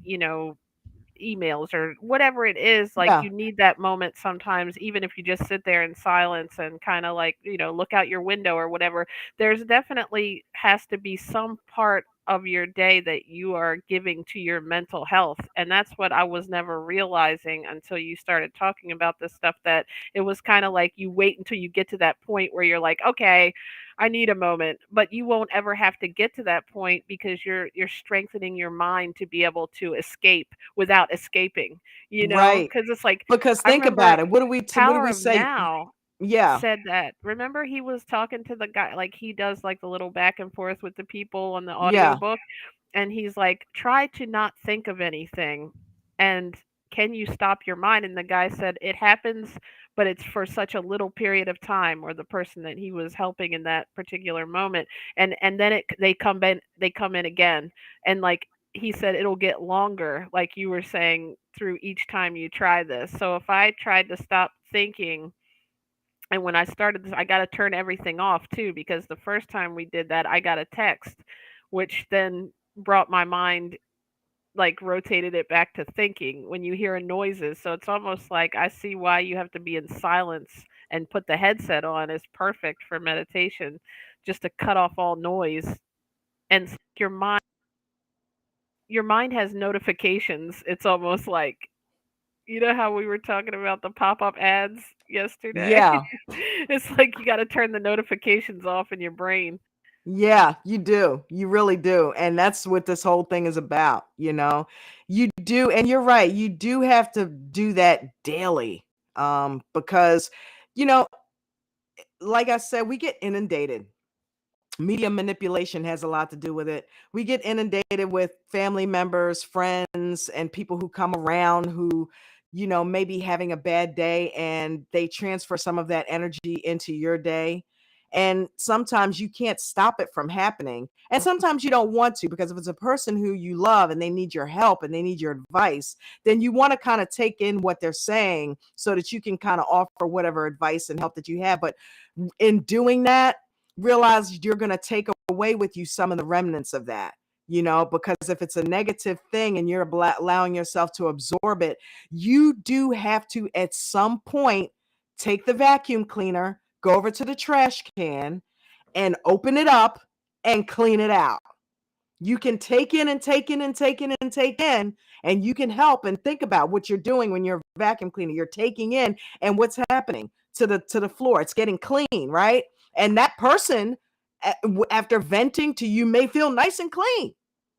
emails or whatever it is. Like, Yeah. you need that moment sometimes, even if you just sit there in silence and kind of like, look out your window or whatever. There's definitely has to be some part of your day that you are giving to your mental health, and that's what I was never realizing until you started talking about this stuff, that it was kind of like you wait until you get to that point where you're like, okay, I need a moment, but you won't ever have to get to that point, because you're strengthening your mind to be able to escape without escaping, Right. because it's like, Because I think remember about it. What do Power we of say? Now Yeah. said that. Remember, he was talking to the guy, like, he does like the little back and forth with the people on the Yeah. audiobook, and he's like, try to not think of anything, and can you stop your mind? And the guy said it happens, but it's for such a little period of time, or the person that he was helping in that particular moment, and then they come in again, and like, he said it'll get longer, like you were saying, through each time you try this. So if I tried to stop thinking, and when I started this, I got to turn everything off too, because the first time we did that, I got a text, which then brought my mind, like, rotated it back to thinking when you hear noises. So it's almost like I see why you have to be in silence and put the headset on is perfect for meditation, just to cut off all noise. And your mind has notifications. It's almost like, how we were talking about the pop-up ads yesterday? Yeah. It's like you got to turn the notifications off in your brain. Yeah, you do. You really do. And that's what this whole thing is about, you know. You do, and you're right. You do have to do that daily. Because, you know, like I said, we get inundated. Media manipulation has a lot to do with it. We get inundated with family members, friends, and people who come around who, maybe having a bad day, and they transfer some of that energy into your day. And sometimes you can't stop it from happening. And sometimes you don't want to, because if it's a person who you love and they need your help and they need your advice, then you want to kind of take in what they're saying so that you can kind of offer whatever advice and help that you have. But in doing that, realize you're going to take away with you some of the remnants of that, because if it's a negative thing and you're allowing yourself to absorb it, you do have to at some point take the vacuum cleaner, go over to the trash can and open it up and clean it out. You can take in and take in and take in and take in, and you can help and think about what you're doing when you're vacuum cleaning. You're taking in, and what's happening to the floor. It's getting clean, right? And that person, after venting to you, may feel nice and clean.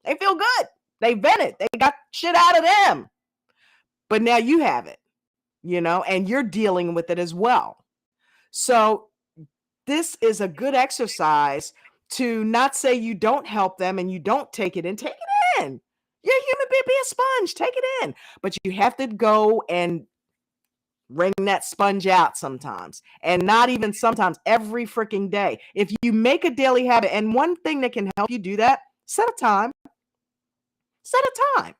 They feel good. They vented. They got shit out of them. But now you have it, and you're dealing with it as well. So this is a good exercise to not say you don't help them and you don't take it in. Take it in. You're a human being, be a sponge. Take it in. But you have to go and wring that sponge out sometimes. And not even sometimes, every freaking day. If you make a daily habit, and one thing that can help you do that, set a time. Set a time.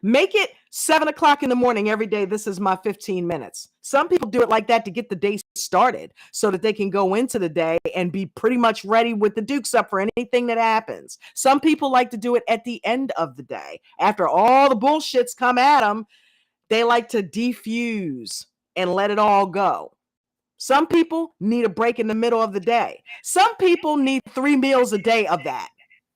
Make it 7 o'clock in the morning every day. This is my 15 minutes. Some people do it like that to get the day started so that they can go into the day and be pretty much ready with the dukes up for anything that happens. Some people like to do it at the end of the day. After all the bullshits come at them, they like to defuse and let it all go. Some people need a break in the middle of the day. Some people need 3 meals a day of that.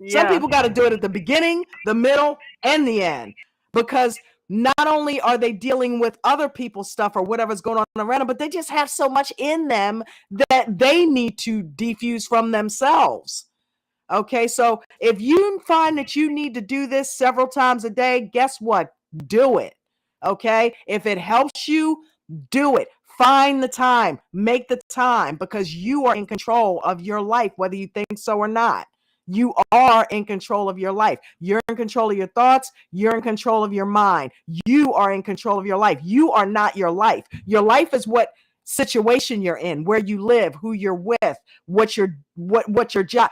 Some Yeah. people got to do it at the beginning, the middle, and the end, because not only are they dealing with other people's stuff or whatever's going on around them, but they just have so much in them that they need to defuse from themselves. Okay, so if you find that you need to do this several times a day, guess what? Do it. Okay, if it helps you, do it. Find the time, make the time, because you are in control of your life, whether you think so or not. You are in control of your life. You're in control of your thoughts. You're in control of your mind. You are in control of your life. You are not your life. Your life is what situation you're in, where you live, who you're with, what your job.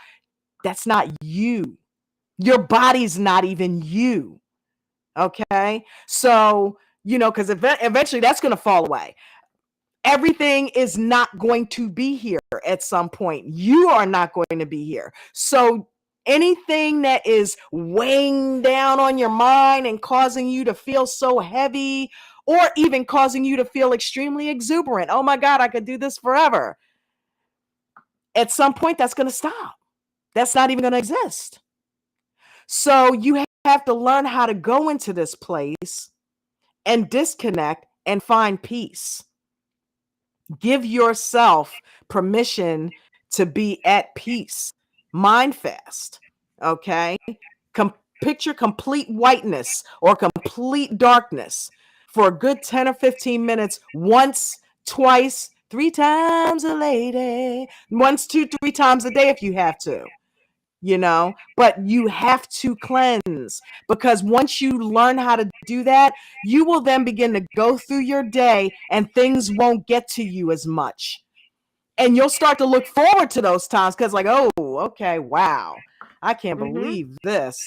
That's not you. Your body's not even you. Okay. So, because eventually that's going to fall away. Everything is not going to be here at some point. You are not going to be here. So, anything that is weighing down on your mind and causing you to feel so heavy, or even causing you to feel extremely exuberant, oh my God, I could do this forever. At some point, that's going to stop. That's not even going to exist. So you have to learn how to go into this place and disconnect and find peace. Give yourself permission to be at peace. Mind fast. Okay. Picture complete whiteness or complete darkness for a good 10 or 15 minutes, once, twice, 3 times a lady, once, 2, 3 times a day if you have to. But you have to cleanse, because once you learn how to do that, you will then begin to go through your day and things won't get to you as much. And you'll start to look forward to those times, because like, oh, okay, wow, I can't Mhm. believe this.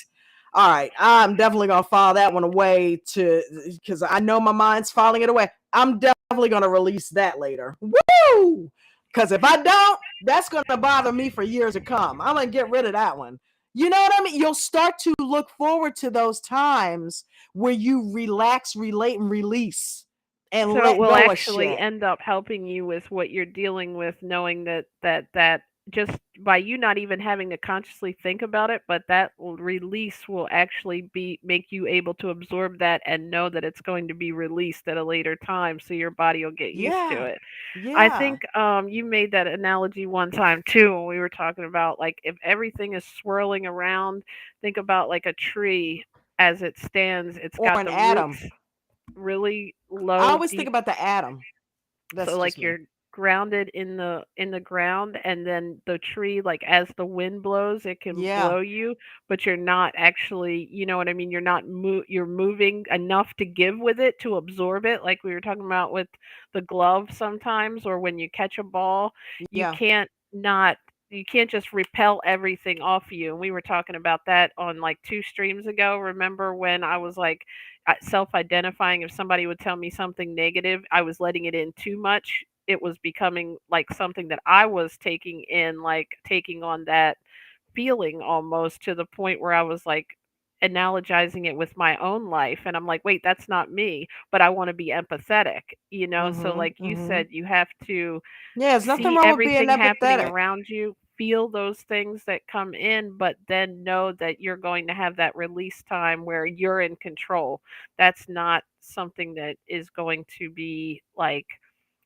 All right, I'm definitely going to file that one away, because I know my mind's filing it away. I'm definitely going to release that later. Woo! Because if I don't, that's going to bother me for years to come. I'm going to get rid of that one. You know what I mean? You'll start to look forward to those times where you relax, relate, and release and So it let will go of actually shit. end up helping you with what you're dealing with, knowing that just by you not even having to consciously think about it, but that release will actually be make you able to absorb that and know that it's going to be released at a later time, so your body will get used to Yeah. it. I Yeah. think you made that analogy one time too when we were talking about like if everything is swirling around, think about like a tree as it stands, it's Or got an the atom. roots really I low, always think deep, about the atom. so That's like just me. you're grounded in the ground, and then the tree, like as the wind blows it can Yeah. blow you, but you're not actually, you know what I mean, you're not you're moving enough to give with it to absorb it, like we were talking about with the glove sometimes, or when you catch a ball you Yeah. can't not you can't just repel everything off you, and we were talking about that on like two streams ago. Remember when I was like self-identifying, if somebody would tell me something negative, I was letting it in too much. It was becoming like something that I was taking in, like taking on that feeling almost to the point where I was like analogizing it with my own life. And I'm like, wait, that's not me, but I want to be empathetic, you know? So, Mhm. like you Mhm. said, you have to Yeah, there's nothing see wrong with being everything happening empathetic. around you, feel those things that come in, but then know that you're going to have that release time where you're in control. That's not something that is going to be like,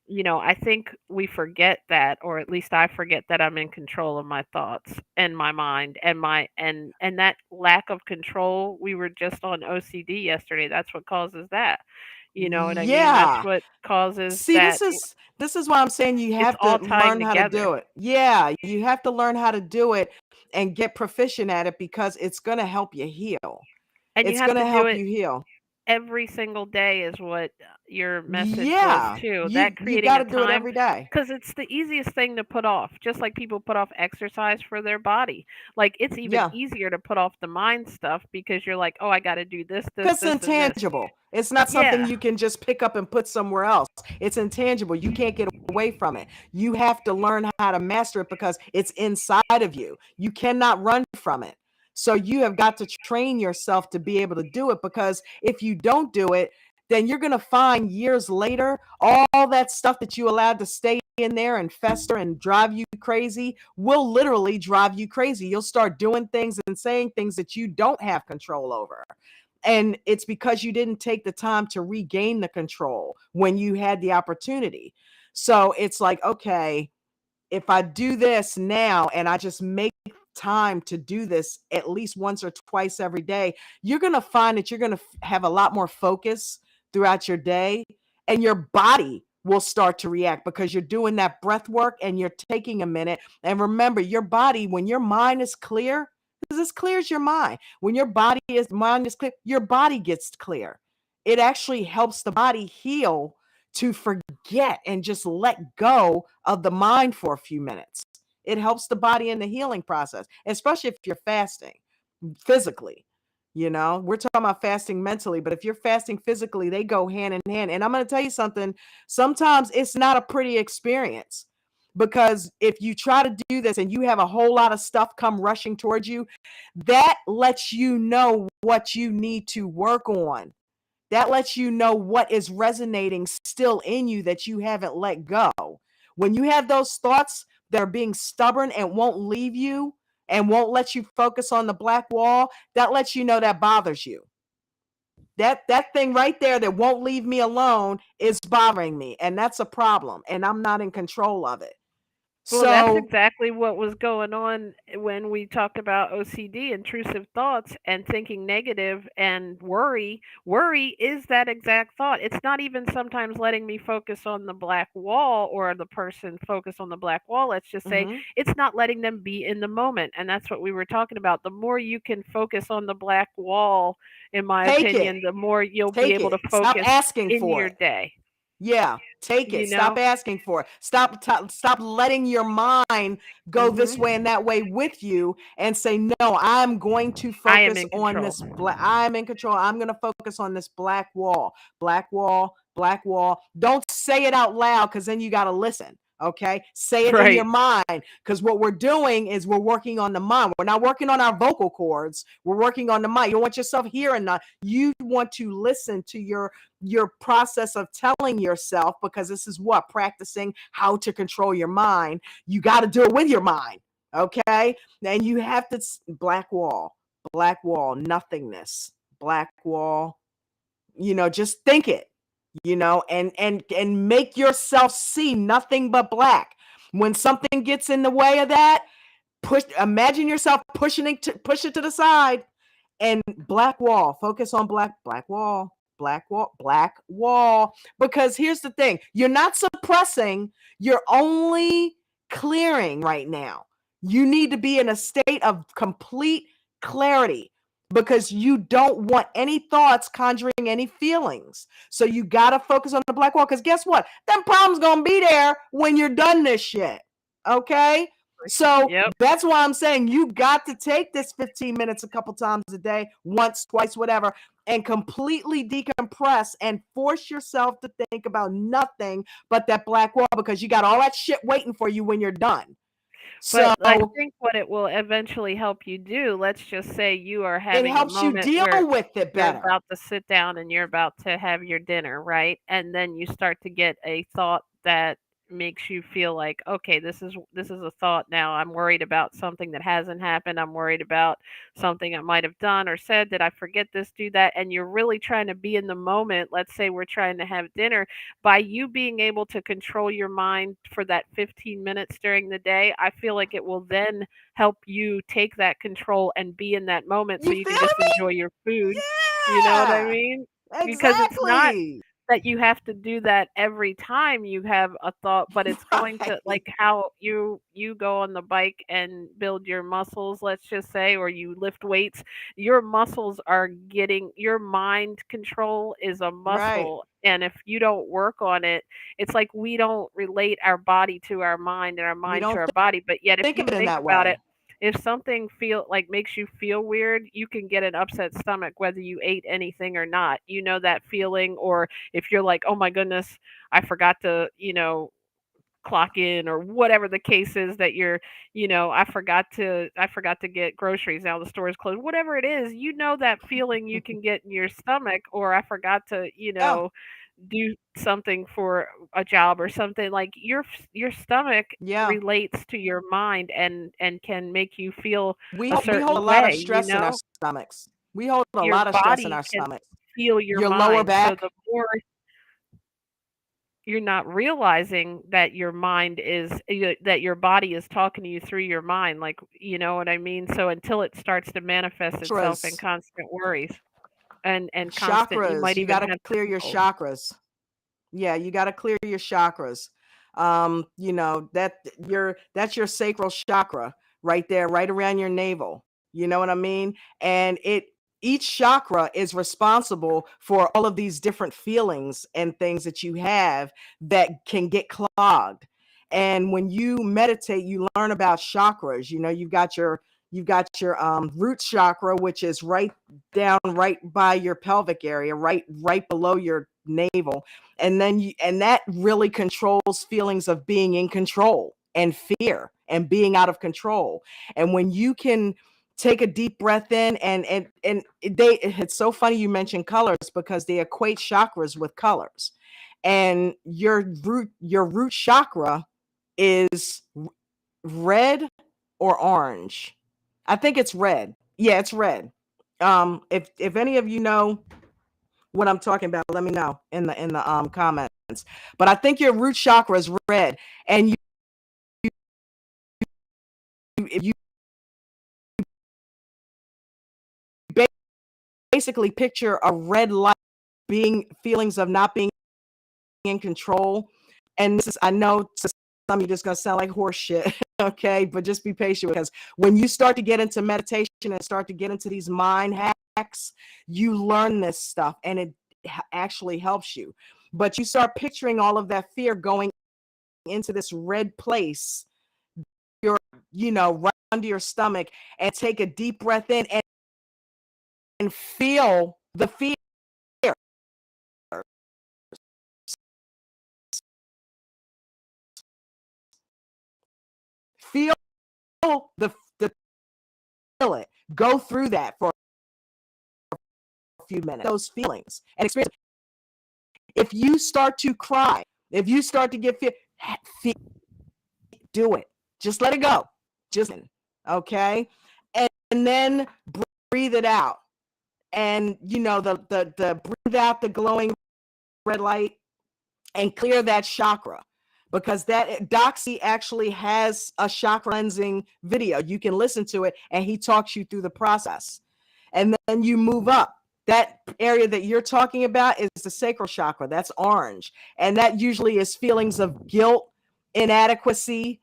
you know, I think we forget that, or at least I forget that I'm in control of my thoughts and my mind and my and that lack of control. We were just on OCD yesterday. That's what causes that. You know what I mean? That's Yeah. what causes See, that. this is why I'm saying you It's have to all tying learn how to together. do it. Yeah, you have to learn how to do it and get proficient at it because it's going to help you heal. And you It's have going to to do help it you heal. every single day is what your message was Yeah. too. That You creating got a to do it time, every day. because it's the easiest thing to put off, just like people put off exercise for their body. Like it's even Yeah. easier to put off the mind stuff because you're like, oh, I got to do this, this, Because this, it's and this. intangible. It's not something Yeah. you can just pick up and put somewhere else. It's intangible. You can't get away from it. You have to learn how to master it because it's inside of you. You cannot run from it. So you have got to train yourself to be able to do it because if you don't do it, then you're going to find years later all that stuff that you allowed to stay in there and fester and drive you crazy will literally drive you crazy. You'll start doing things and saying things that you don't have control over. And it's because you didn't take the time to regain the control when you had the opportunity. So it's like, okay, if I do this now and I just make time to do this at least once or twice every day, you're going to find that you're going to have a lot more focus throughout your day and your body will start to react because you're doing that breath work and you're taking a minute. And remember, your body, when your mind is clear, because as clear as your mind, when your mind is clear, your body gets clear. It actually helps the body heal to forget and just let go of the mind for a few minutes. It helps the body in the healing process, especially if you're fasting physically. You know, we're talking about fasting mentally, but if you're fasting physically, they go hand in hand. And I'm going to tell you something, sometimes it's not a pretty experience because if you try to do this and you have a whole lot of stuff come rushing towards you, that lets you know what you need to work on. That lets you know what is resonating still in you that you haven't let go. When you have those thoughts that are being stubborn and won't leave you and won't let you focus on the black wall, that lets you know that bothers you. That thing right there that won't leave me alone is bothering me, and that's a problem, and I'm not in control of it. Well, that's So, exactly what was going on when we talked about OCD, intrusive thoughts, and thinking negative and worry. Worry is that exact thought. It's not even sometimes letting me focus on the black wall or the person focus on the black wall. Let's just say mhm, it's not letting them be in the moment. And that's what we were talking about. The more you can focus on the black wall, in my take it. opinion, the more you'll be Take able to it. Stop focus asking in for your it. day, Yeah, take you it. Stop know? asking for it. Stop letting your mind go this way Hmm. and that way with you and say, "No, I'm going to I am focus in on control. this black I'm in control. I'm going to focus on this black wall. Black wall, black wall." Don't say it out loud cuz then you got to listen. Okay. Say it in your Right. mind. Because what we're doing is we're working on the mind. We're not working on our vocal cords. We're working on the mind. You don't want yourself hearing that. You want to listen to your process of telling yourself, because this is what practicing how to control your mind. You got to do it with your mind. Okay. And you have to black wall, nothingness, black wall, just think it, and make yourself see nothing but black. When something gets in the way of that, imagine yourself push it to the side, and black wall, focus on black wall, black wall. Because here's the thing, you're not suppressing, you're only clearing right now. You need to be in a state of complete clarity, because you don't want any thoughts conjuring any feelings. So you got to focus on the black wall, because guess what, them problems gonna be there when you're done this shit. Okay. So Yep. that's why I'm saying you got to take this 15 minutes a couple times a day, once, twice, whatever, and completely decompress and force yourself to think about nothing but that black wall, because you got all that shit waiting for you when you're done. So But I think what it will eventually help you do, let's just say you are it having a helps you moment deal where with it you're better. about to sit down and you're about to have your dinner, right? And then you start to get a thought that makes you feel like, okay, this is a thought now. I'm worried about something that hasn't happened. I'm worried about something I might have done or said. Did I forget this, do that? And you're really trying to be in the moment. Let's say we're trying to have dinner. By you being able to control your mind for that 15 minutes during the day, I feel like it will then help you take that control and be in that moment so You you feel can just me? enjoy your food. You know what I Yeah, mean? Because it's not exactly. that you have to do that every time you have a thought, but it's going to, Right, like how you go on the bike and build your muscles, let's just say, or you lift weights. Your muscles are getting, your mind control is a right. muscle, and if you don't work on it, it's like we don't relate our body to our mind and our We mind to don't our body. But yet if think you of it in think that about it, way. if something feel like makes you feel weird, you can get an upset stomach whether you ate anything or not. You know that feeling. Or if you're like, oh my goodness, I forgot to, clock in, or whatever the case is that you're, I forgot to get groceries, now the store is closed, whatever it is, that feeling you can get in your stomach. Or I forgot to, Yeah, do something for a job or something. Like your stomach yeah. relates to your mind and can make you feel a We certain hold a lot of way. stress in our stomachs. We hold a Your lot of stress in body our can stomachs. feel your Your lower mind. So back. the more you're not realizing that that your body is talking to you through your mind, like, you know what I mean? So until it starts to manifest itself in Chakras. constant worries and constant, you Chakras. might You even got to have clear your chemicals. chakras. Yeah, you got to clear your chakras. That's your sacral chakra right there, right around your navel. You know what I mean? And each chakra is responsible for all of these different feelings and things that you have that can get clogged. And when you meditate, you learn about chakras. You've got your root chakra, which is right down right by your pelvic area, right below your navel. And that really controls feelings of being in control and fear and being out of control. And when you can take a deep breath in, it's so funny you mentioned colors, because they equate chakras with colors. And your root chakra is red or orange. I think it's red. Yeah, it's red. If any of you know what I'm talking about, let me know in the comments. But I think your root chakra is red, and you basically picture a red light, being feelings of not being in control. And this is, I know to some of you just gonna sound like horse shit, okay? But just be patient, because when you start to get into meditation and start to get into these mind hacks, you learn this stuff, and it actually helps you. But you start picturing all of that fear going into this red place, your, right under your stomach, and take a deep breath in and feel the fear. feel the feel it. Go through that for a few minutes. Those feelings and experience. If you start to cry, if you start to get do it. Just let it go. Just okay, and then breathe it out. And the breathe out the glowing red light and clear that chakra, because that DAUCHSY actually has a chakra cleansing video. You can listen to it, and he talks you through the process. And then you move up. That area that you're talking about is the sacral chakra. That's orange. And that usually is feelings of guilt, inadequacy.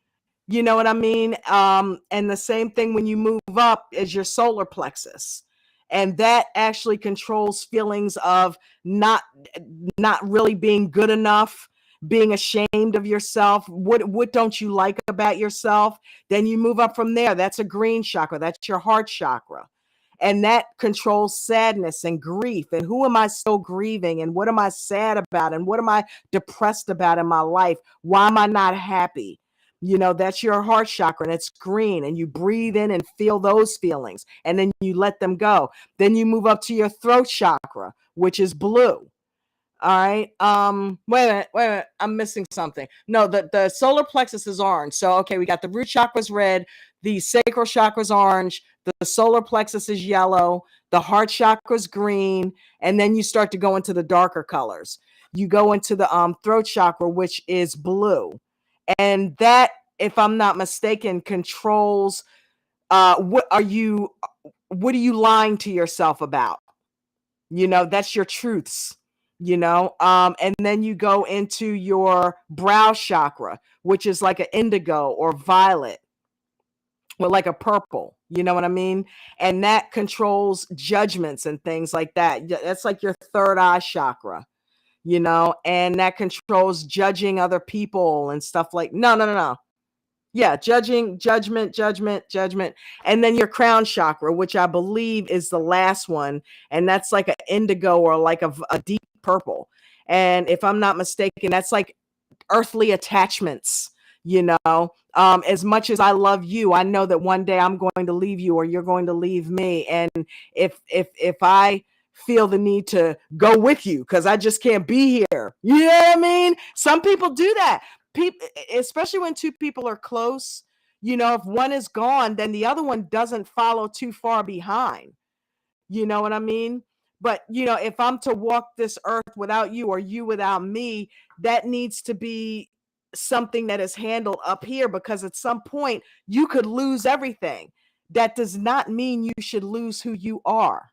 You know what I mean? And the same thing when you move up is your solar plexus. And that actually controls feelings of not really being good enough, being ashamed of yourself. What don't you like about yourself? Then you move up from there. That's a green chakra. That's your heart chakra. And that controls sadness and grief. And who am I still grieving? And what am I sad about? And what am I depressed about in my life? Why am I not happy? That's your heart chakra, and it's green. And you breathe in and feel those feelings. And then you let them go. Then you move up to your throat chakra, which is blue. All right. Wait a minute. I'm missing something. No, the solar plexus is orange. So, okay, we got the root chakra's red, the sacral chakra's orange, the solar plexus is yellow, the heart chakra's green, and then you start to go into the darker colors. You go into the throat chakra, which is blue. And that, if I'm not mistaken, controls what are you lying to yourself about? That's your truths. And then you go into your brow chakra, which is like an indigo or violet, or like a purple. You know what I mean? And that controls judgments and things like that. That's like your third eye chakra, and that controls judging other people and stuff like, no. Yeah, judgment. And then your crown chakra, which I believe is the last one. And that's like an indigo or like a deep purple. And if I'm not mistaken, that's like earthly attachments. As much as I love you, I know that one day I'm going to leave you, or you're going to leave me. And if I feel the need to go with you because I just can't be here, you know what I mean? Some people do that. People, especially when two people are close, if one is gone, then the other one doesn't follow too far behind. You know what I mean? But if I'm to walk this earth without you, or you without me, that needs to be something that is handled up here, because at some point you could lose everything. That does not mean you should lose who you are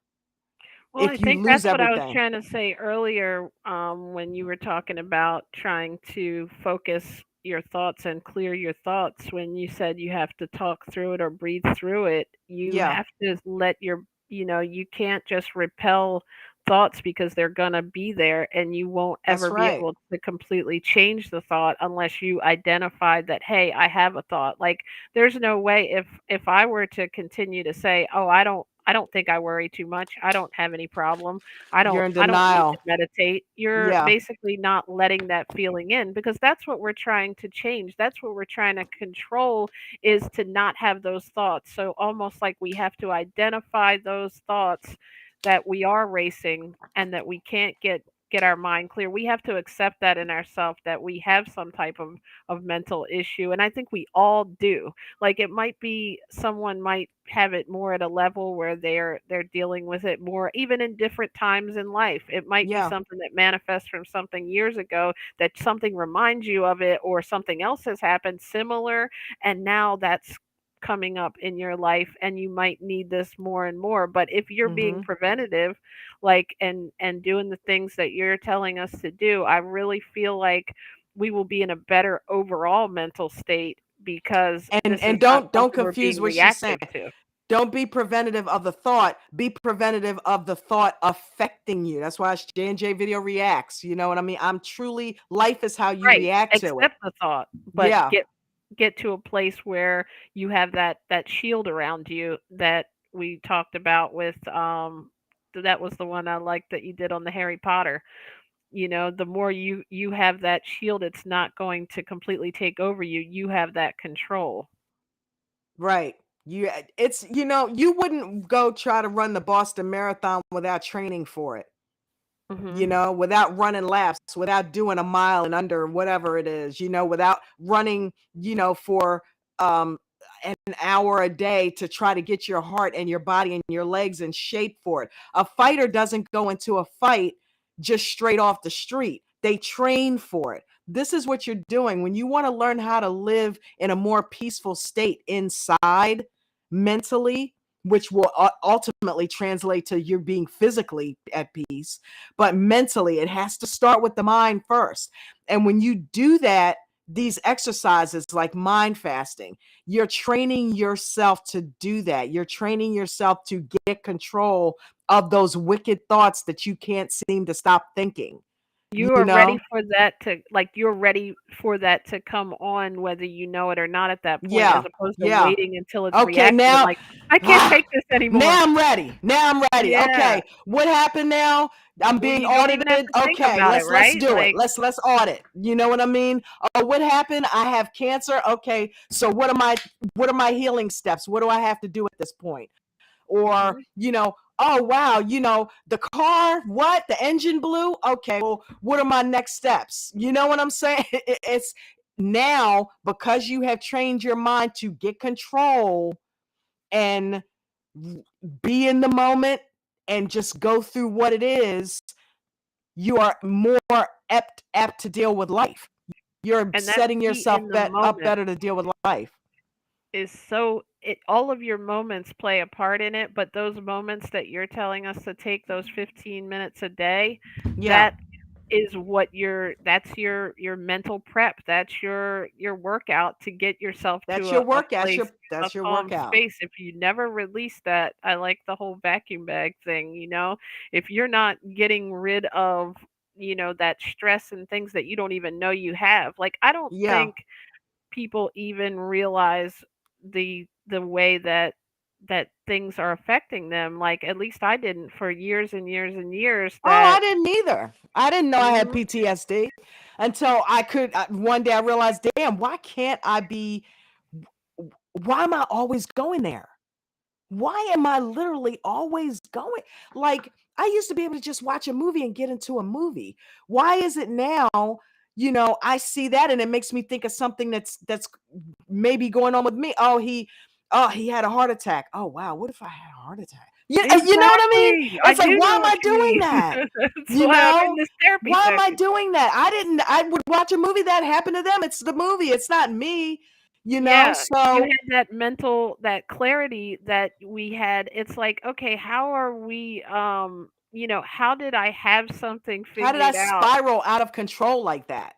Well, I if you think lose that's what I was everything. trying to say earlier, when you were talking about trying to focus your thoughts and clear your thoughts. When you said you have to talk through it or breathe through it, you Yeah, have to let you can't just repel thoughts because they're going to be there, and you won't that's ever be right. able to completely change the thought unless you identify that, hey, I have a thought. Like, there's no way, if I were to continue to say, oh, I don't think I worry too much. I don't have any problem. I You're don't in I don't need to denial. meditate. You're Yeah. basically not letting that feeling in, because that's what we're trying to change. That's what we're trying to control, is to not have those thoughts. So almost like we have to identify those thoughts that we are racing and that we can't get our mind clear. We have to accept that in ourselves, that we have some type of mental issue. And I think we all do. Like, it might be someone might have it more at a level where they're dealing with it more, even in different times in life. It might be Yeah. something that manifests from something years ago, that something reminds you of it, or something else has happened similar, and now that's coming up in your life, and you might need this more and more. But if you're being Mm-hmm. preventative, like, and doing the things that you're telling us to do, I really feel like we will be in a better overall mental state, because And this is not don't something we're confuse being what she's saying. reactive to. Don't be preventative of the thought. Be preventative of the thought affecting you. That's why it's J&J Video Reacts. You know what I mean? I'm truly, life is how you Right. react to it. Accept the thought, but Yeah. get to a place where you have that shield around you that we talked about with that was the one I liked that you did on the Harry Potter. The more you have that shield, it's not going to completely take over you. You have that control. Right. It's, you wouldn't go try to run the Boston Marathon without training for it. Mhm. Without running laps, without doing a mile and under, whatever it is, without running, for um an hour a day to try to get your heart and your body and your legs in shape for it. A fighter doesn't go into a fight just straight off the street. They train for it. This is what you're doing when you want to learn how to live in a more peaceful state inside mentally, which will ultimately translate to you being physically at peace. But mentally, it has to start with the mind first. And when you do that, these exercises like mind fasting, you're training yourself to do that. You're training yourself to get control of those wicked thoughts that you can't seem to stop thinking. You You are ready know? for that to like, you're ready for that to come on whether you know it or not at that point, as Yeah. opposed to Yeah. waiting until it's Okay, reactive, now like, "I can't take this now anymore." I'm ready. Now I'm ready. Yeah. Okay. What happened now? I'm Where being you don't even have audited. to think Okay, about it, let's right? do it. Like, Let's audit. You know what I mean? Oh, what happened? I have cancer. Okay. So what are my healing steps? What do I have to do at this point? Or, mhm. oh wow, the car, what? The engine blew? Okay, well, what are my next steps? You know what I'm saying? It's now because you have trained your mind to get control and be in the moment and just go through what it is, you are more apt to deal with life. You're And that setting be yourself in the up moment better to deal with life. is so it all of your moments play a part in it, but those moments that you're telling us to take, those 15 minutes a day, Yeah, that is what your mental prep. That's your workout to get yourself that's to your a workout. place, a That's your calm workout. space. If you never release that, I like the whole vacuum bag thing, if you're not getting rid of, that stress and things that you don't even know you have. Like, I don't Yeah. think people even realize the way that things are affecting them. Like, at least I didn't for years and years and years Oh, I that. didn't either. I didn't know I had Mhm. PTSD until one day I realized, damn, why can't I be, why am I always going there? Why am I literally always going? Like, I used to be able to just watch a movie and get into a movie. Why is it now, I see that and it makes me think of something that's maybe going on with me. Oh, he had a heart attack. Oh wow, what if I had a heart attack? You know what I mean? Exactly. I It's like, do why know am what I you doing mean. that? That's You why I'm in know? this therapy Why am I session. doing that? I would watch a movie that happened to them. It's the movie. It's not me, Yeah, you So had that clarity that we had. It's like, okay, how are we, how did I have something how did I figured out? spiral out of control like that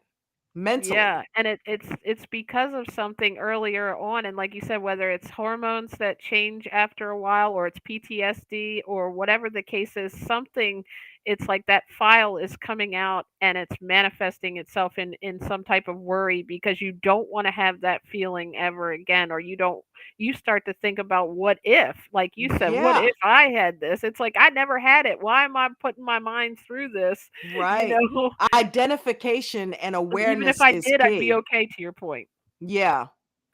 Yeah, mentally? and it's because of something earlier on, and like you said, whether it's hormones that change after a while, or it's PTSD, or whatever the case is, something. It's like that file is coming out and it's manifesting itself in some type of worry, because you don't want to have that feeling ever again, or you start to think about what if, like you said, what Yeah, if I had this? It's like, I never had it. Why am I putting my mind through this? You right. know. Identification and Even if awareness I is did, I'd be key. okay, to your point. Yeah.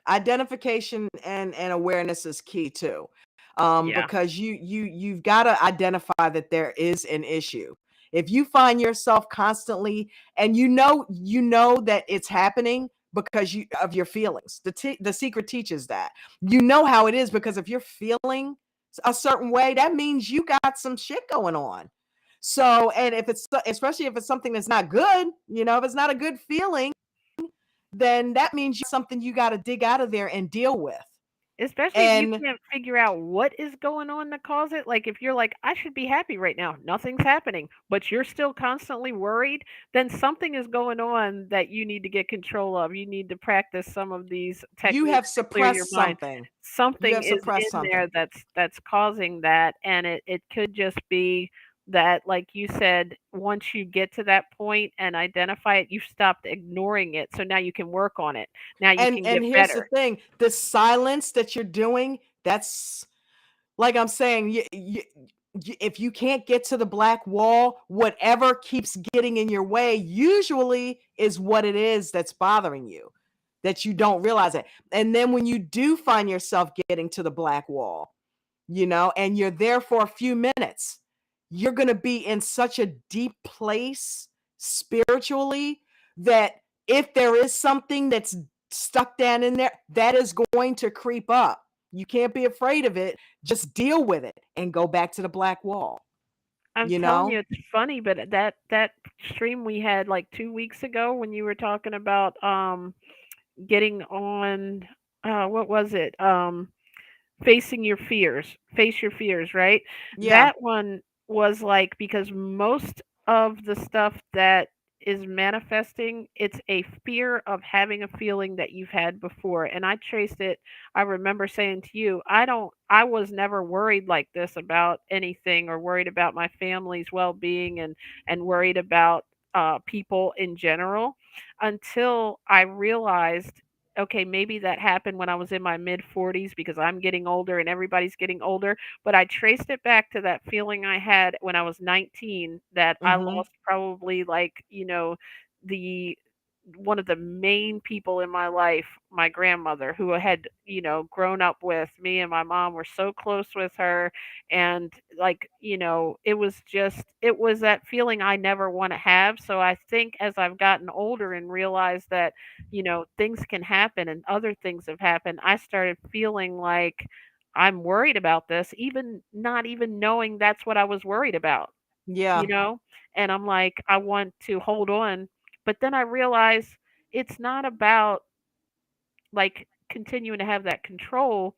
Identification and awareness is key too. Yeah. Because you've got to identify that there is an issue. If you find yourself constantly and you know that it's happening because of your feelings. The secret teaches that. You know how it is because if you're feeling a certain way, that means you got some shit going on. So, and if it's especially if it's something that's not good, if it's not a good feeling, then that means something you got to dig out of there and deal with. Especially if you And can't figure out what is going on to cause it. Like, if you're like, I should be happy right now, nothing's happening, but you're still constantly worried, then something is going on that you need to get control of. You need to practice some of these you have techniques to clear your suppressed mind. something. You Something have is suppressed in there something. that's causing that, and it could just be that, like you said, once you get to that point and identify it, you've stopped ignoring it, so now you can work on it. Now you And can and get here's the better. thing, the silence that you're doing, that's like I'm saying, if you can't get to the black wall, whatever keeps getting in your way usually is what it is that's bothering you. that you don't realize it. And then when you do find yourself getting to the black wall, and you're there for a few minutes, you're going to be in such a deep place spiritually that if there is something that's stuck down in there, that is going to creep up. You can't be afraid of it. Just deal with it and go back to the black wall. I'm telling you, it's funny, but that stream we had like 2 weeks ago when you were talking about getting on, what was it? Facing your fears, face your fears, right? Yeah. That one was like, because most of the stuff that is manifesting, it's a fear of having a feeling that you've had before. And I traced it. I remember saying to you, I was never worried like this about anything, or worried about my family's well-being, and worried about people in general, until I realized, okay, maybe that happened when I was in my mid 40s because I'm getting older and everybody's getting older. But I traced it back to that feeling I had when I was 19, that I Mm-hmm. lost probably, like, the one of the main people in my life, my grandmother, who had, grown up with me and my mom, were so close with her. And, like, it was that feeling I never want to have. So I think as I've gotten older and realized that, things can happen and other things have happened, I started feeling like I'm worried about this, even not even knowing that's what I was worried about, you Yeah. know? And I'm like, I want to hold on. But then I realize it's not about, like, continuing to have that control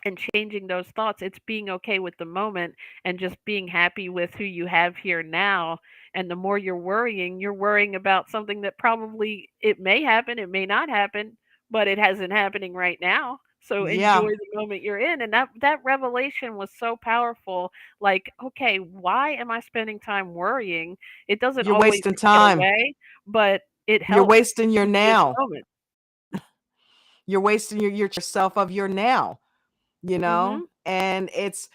and changing those thoughts. It's being okay with the moment and just being happy with who you have here now. And the more you're worrying about something that probably, it may happen, it may not happen, but it hasn't happening right now. So Yeah. enjoy the moment you're in. And that revelation was so powerful. Like, okay, why am I spending time worrying? It doesn't You're always wasting take it time. away, but it You're helps wasting your keep me in now. the moment. You're wasting your yourself of your now, Mhm. and it's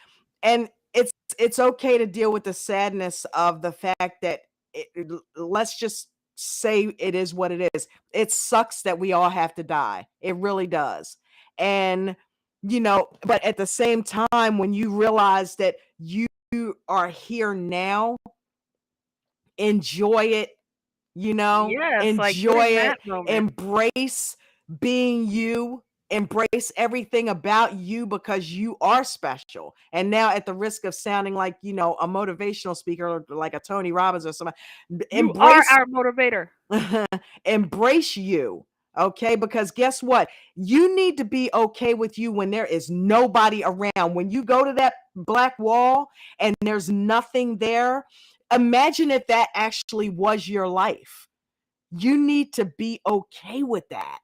okay to deal with the sadness of the fact that let's just say it is what it is. It sucks that we all have to die. It really does. And but at the same time, when you realize that you are here now, enjoy it, Yes, like, get enjoy in it, that moment. embrace being you, embrace everything about you because you are special. And now, at the risk of sounding like, a motivational speaker, or like a Tony Robbins or something, You are embrace our motivator. embrace you. Okay, because guess what? You need to be okay with you when there is nobody around. When you go to that black wall and there's nothing there, imagine if that actually was your life. You need to be okay with that.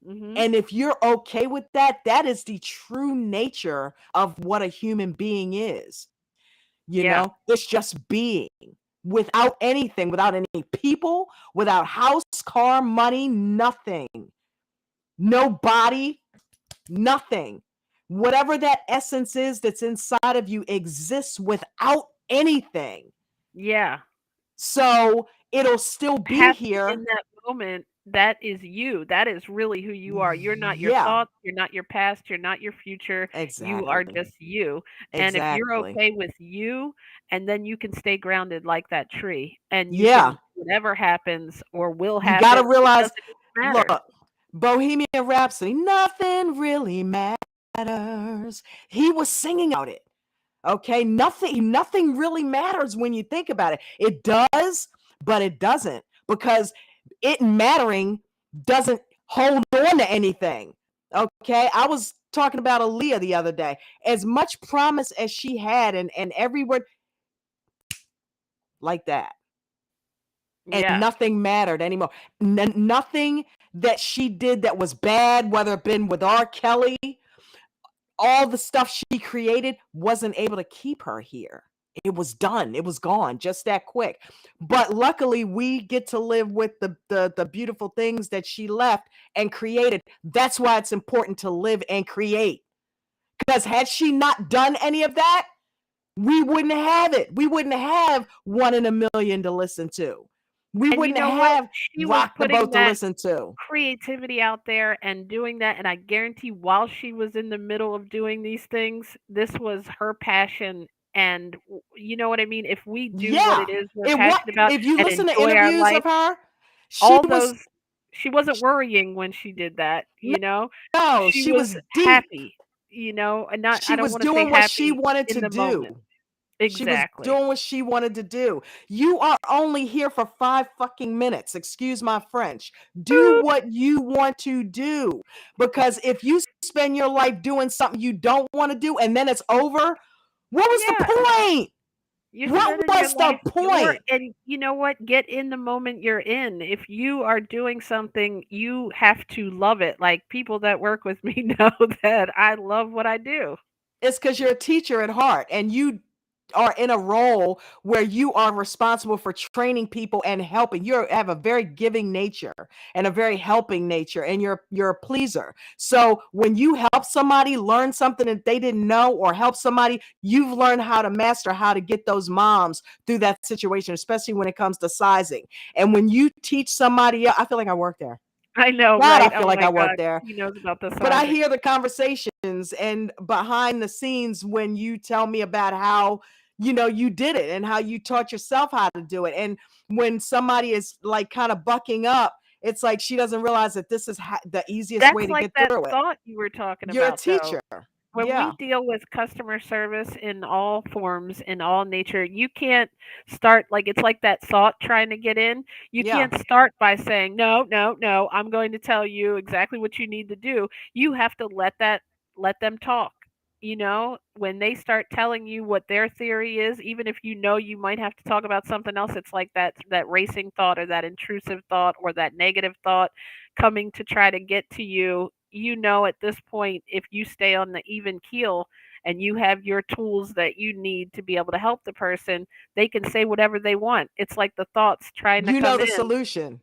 Mhm. And if you're okay with that, that is the true nature of what a human being is. Yeah. It's just being, without anything, without any people, without house, car, money, nothing, no body, nothing. Whatever that essence is that's inside of you exists without anything. Yeah. So it'll still be Happy in here. that moment, that is you. That is really who you are. You're not your Yeah, thoughts, you're not your past, you're not your future. You are exactly. just you. And if you're Exactly. okay with you, and then you can stay grounded like that tree, and you can, Yeah. whatever happens or will You got happen, to it realize, doesn't even matter. look, Bohemian Rhapsody, nothing really matters. He was singing about it. Okay, nothing really matters when you think about it. It does, but it doesn't, because it mattering doesn't hold on to anything. Okay, I was talking about Aaliyah the other day. As much promise as she had, and every word like that, and Yeah. nothing mattered anymore. Nothing that she did that was bad, whether it been with R. Kelly, all the stuff she created wasn't able to keep her here. It was done. It was gone just that quick. But luckily, we get to live with the beautiful things that she left and created. That's why it's important to live and create. Because had she not done any of that, we wouldn't have it. We wouldn't have one in a million to listen to. We And you wouldn't know what? have She was Rock the putting Boat to that listen to. creativity out there and doing that, and I guarantee while she was in the middle of doing these things, this was her passion. And you know what I mean? If we do what it Yeah. is we're It what passionate about if you and listen to enjoy our interviews life, of her, she all was those, she wasn't worrying when she did that, you know? no, She she was was deep. happy, and not, I She don't was want to say doing what she happy wanted in to the moment. do. She was Exactly. doing what she wanted to do. You are only here for 5 fucking minutes. Excuse my French. Do what you want to do. Because if you spend your life doing something you don't want to do and then it's over, what was the Yeah. point? You're What spending your was the life point? and you know what? Get in the moment you're in. If you are doing something, you have to love it. Like people that work with me know that I love what I do. It's because you're a teacher at heart and you are in a role where you are responsible for training people and helping. You have a very giving nature and a very helping nature, and you're a pleaser. So when you help somebody learn something that they didn't know, or help somebody, you've learned how to master how to get those moms through that situation, especially when it comes to sizing. And when you teach somebody else, I feel like I work there. I know, God, I right? feel Oh like I my work God. there. He knows about the But I sizing. hear the conversations and behind the scenes when you tell me about how you did it and how you taught yourself how to do it. And when somebody is like kind of bucking up, it's like she doesn't realize that this is the easiest way That's to like get that through it. thought you were talking You're a about though. teacher. When we Yeah. deal with customer service in all forms, in all nature, you can't start like it's like that thought trying to get in. You Yeah. can't start by saying, no, no, no, I'm going to tell you exactly what you need to do. You have to let them talk. When they start telling you what their theory is, even if you know you might have to talk about something else, it's like that racing thought or that intrusive thought or that negative thought coming to try to get to you. At this point, if you stay on the even keel and you have your tools that you need to be able to help the person, they can say whatever they want. It's like the thoughts trying to You know come the in. solution.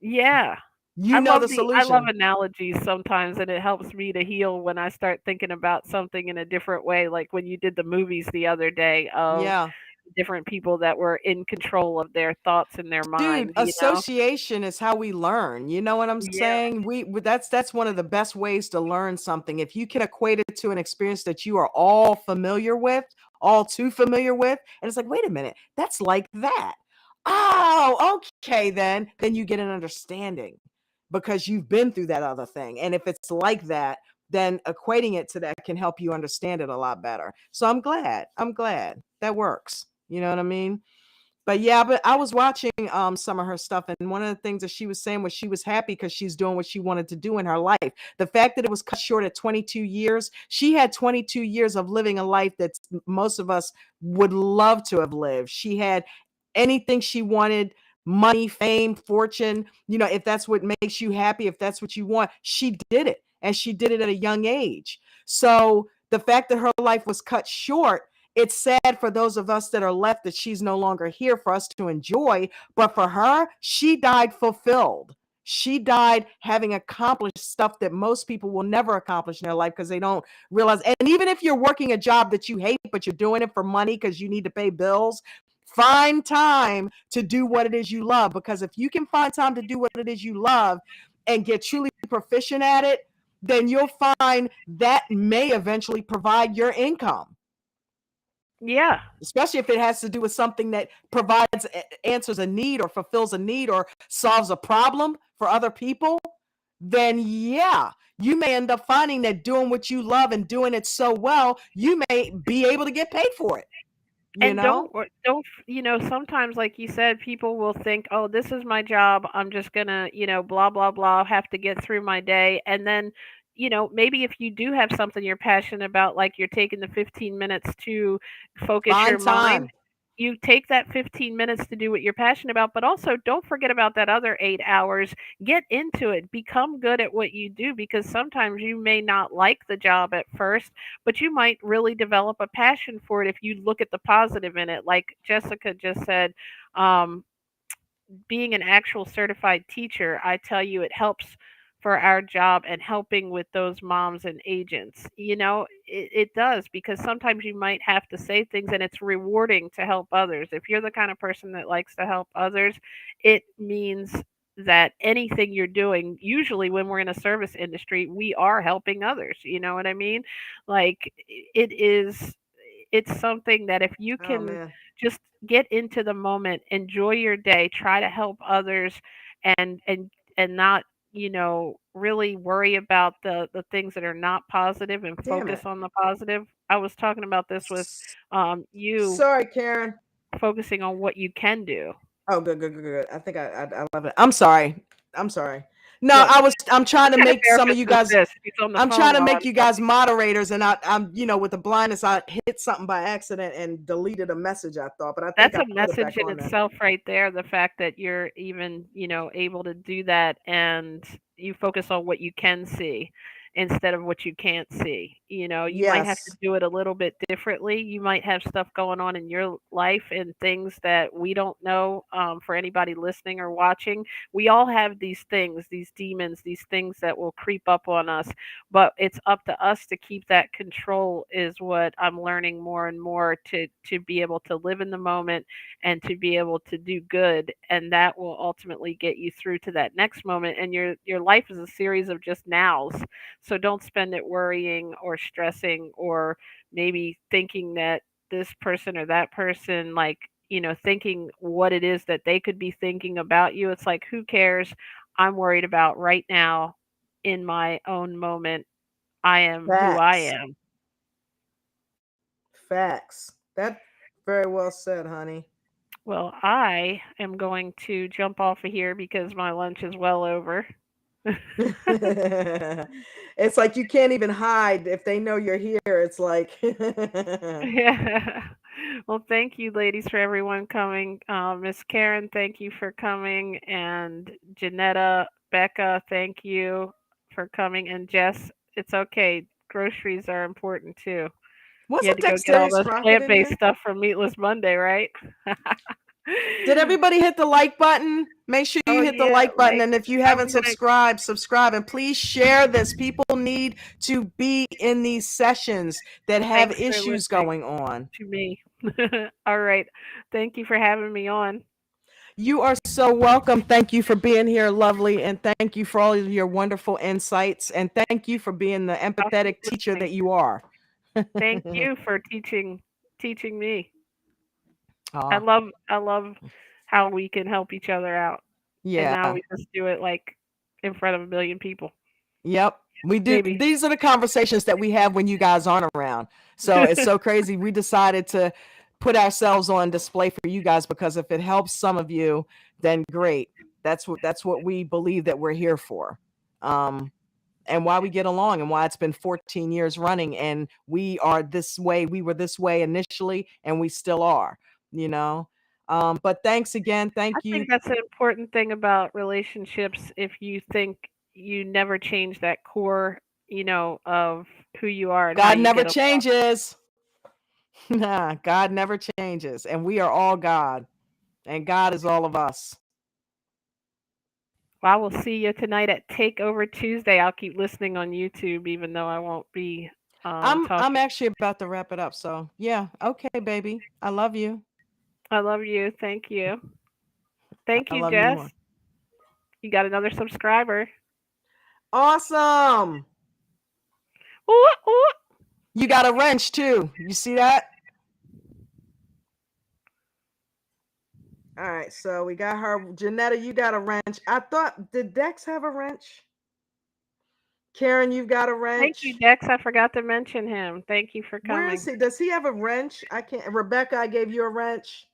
Yeah. You know the I love solution. analogies sometimes, and it helps me to heal when I start thinking about something in a different way, like when you did the movies the other day of Yeah. different people that were in control of their thoughts and their Dude, mind. association is how we learn. You know what I'm Yeah. saying? That's one of the best ways to learn something. If you can equate it to an experience that you are all familiar with, all too familiar with, and it's like, wait a minute, that's like that. Oh, okay, then you get an understanding because you've been through that other thing. And if it's like that, then equating it to that can help you understand it a lot better. So I'm glad. I'm glad that works. You know what I mean? But yeah, but I was watching some of her stuff, and one of the things that she was saying was she was happy because she's doing what she wanted to do in her life. The fact that it was cut short at 22 years, she had 22 years of living a life that most of us would love to have lived. She had anything she wanted, money, fame, fortune, if that's what makes you happy, if that's what you want, she did it, and she did it at a young age. So the fact that her life was cut short, it's sad for those of us that are left that she's no longer here for us to enjoy. But for her, she died fulfilled. She died having accomplished stuff that most people will never accomplish in their life because they don't realize. And even if you're working a job that you hate, but you're doing it for money because you need to pay bills, find time to do what it is you love. Because if you can find time to do what it is you love and get truly proficient at it, then you'll find that may eventually provide your income, Yeah. especially if it has to do with something that provides answers a need or fulfills a need or solves a problem for other people. Then yeah, you may end up finding that doing what you love and doing it so well, you may be able to get paid for it, you And know? sometimes like you said, people will think, "Oh, this is my job. I'm just going to, blah blah blah, have to get through my day." And then, maybe if you do have something you're passionate about, like you're taking the 15 minutes to focus your Find mind, time. you take that 15 minutes to do what you're passionate about, but also don't forget about that other 8 hours. Get into it. Become good at what you do, because sometimes you may not like the job at first, but you might really develop a passion for it if you look at the positive in it. Like Jessica just said, um, being an actual certified teacher, I tell you, it helps for our job and helping with those moms and agents. It does, because sometimes you might have to say things and it's rewarding to help others. If you're the kind of person that likes to help others, it means that anything you're doing, usually when we're in a service industry, we are helping others. You know what I mean? Like, it's something that if you Oh can man. just get into the moment, enjoy your day, try to help others, and not, really worry about the things that are not positive and Damn focus it. on the positive. I was talking about this with you Sorry, Karen. focusing on what you can do. Oh, good, good, good, good. I think I love it. I'm sorry. I'm sorry. No, Look, I'm trying what to kind of make some of therapist you is guys. this? He's on the I'm phone trying to while make I'm you guys talking. moderators, and I'm, with the blindness, I hit something by accident and deleted a message I thought, but I think That's I a put it message back in on there. itself right there. The fact that you're even, able to do that, and you focus on what you can see instead of what you can't see. You might have to Yes. do it a little bit differently. You might have stuff going on in your life and things that we don't know. For anybody listening or watching, we all have these things, these demons, these things that will creep up on us, but it's up to us to keep that control, is what I'm learning more and more, to be able to live in the moment and to be able to do good, and that will ultimately get you through to that next moment. And your life is a series of just nows, so don't spend it worrying or stressing, or maybe thinking that this person or that person, like, thinking what it is that they could be thinking about you. It's like, who cares? I'm worried about right now, in my own moment. I am who I Facts. am. Facts. That very well said, honey. Well, I am going to jump off of here because my lunch is well over. It's like you can't even hide if they know you're here. It's like Yeah. Well, thank you, ladies, for everyone coming. Miss Karen, thank you for coming. And Janetta, Becca, thank you for coming. And Jess, it's okay. Groceries are important too. You had wasn't to go get all Dexterous those Crockett in plant-based here? stuff from Meatless Monday, right? Did everybody hit the like button? Make sure you Oh hit the yeah, like button. like, And if you I'm haven't gonna subscribed, subscribe. And please share this. People need to be in these sessions that have thanks for issues listening going on. to me. All right. Thank you for having me on. You are so welcome. Thank you for being here, lovely. And thank you for all of your wonderful insights. And thank you for being the I'll keep empathetic teacher listening. that you are. Thank you for teaching me. I Oh, love I love how we can help each other out. And now yeah. we just do it like in front of a million people. Yep. We do. Maybe. These are the conversations that we have when you guys aren't around. So it's so crazy. We decided to put ourselves on display for you guys because if it helps some of you, then great. That's what we believe that we're here for. Um, and why we get along and why it's been 14 years running and we are this way. We were this way initially and we still are, you know. But thanks again. I Thank you. think that's an important thing about relationships. If you think you never change that core, of who you are and how God you never get along. changes. Nah, God never changes, and we are all God, and God is all of us. Well, I will see you tonight at Takeover Tuesday. I'll keep listening on YouTube, even though I won't be I'm talking. actually about to wrap it up, so yeah, okay, baby, I love you. I love you. Thank you. Thank I you, love you Jess. more. You got another subscriber. Awesome. Ooh, ooh. You got a wrench too. You see that? All right, so we got her. Janetta, you got a wrench. I thought, did Dex have a wrench? Karen, you've got a Thank you, wrench. Dex. I forgot to mention him. Thank you for Where is coming. he? Does he have a wrench? I can't. Rebecca, I gave you a wrench.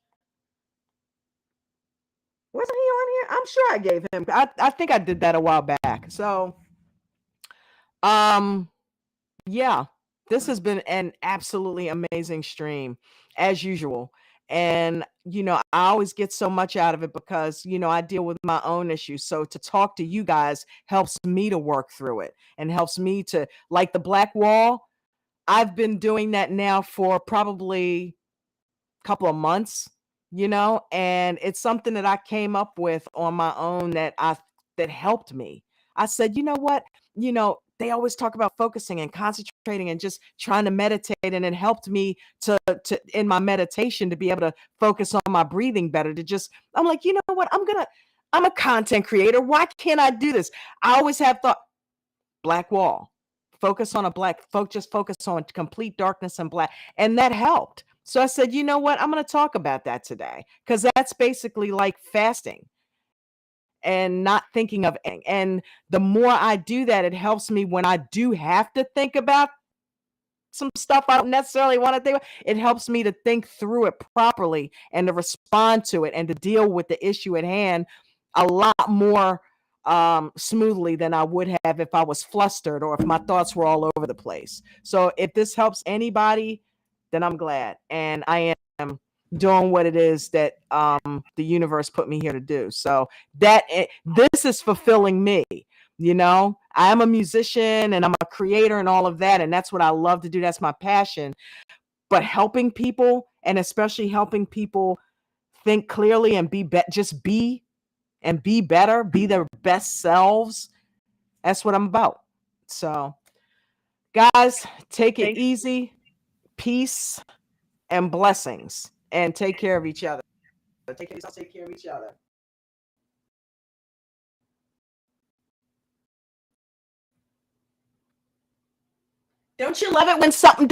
Wasn't he on here? I'm sure I gave him. I think I did that a while back. So, um, yeah, this has been an absolutely amazing stream as usual. And, I always get so much out of it because, I deal with my own issues. So to talk to you guys helps me to work through it and helps me to, like the black wall. I've been doing that now for probably a couple of months, and it's something that I came up with on my own that helped me. I said, you know what? They always talk about focusing and concentrating and just trying to meditate. And it helped me to in my meditation to be able to focus on my breathing better. I'm like, you know what? I'm a content creator. Why can't I do this? I always have thought, black wall, just focus on complete darkness and black. And that helped. So I said, you know what? I'm going to talk about that today because that's basically like fasting and not thinking of anything. And the more I do that, it helps me when I do have to think about some stuff I don't necessarily want to think about. It helps me to think through it properly and to respond to it and to deal with the issue at hand a lot more smoothly than I would have if I was flustered or if my thoughts were all over the place. So if this helps anybody, then I'm glad. And I am doing what it is that the universe put me here to do. So this is fulfilling me. I am a musician and I'm a creator and all of that. And that's what I love to do. That's my passion. But helping people, and especially helping people think clearly and just be and be better, be their best selves. That's what I'm about. So, guys, take it easy. Peace and blessings. And take care of each other. Take care of each other. Don't you love it when something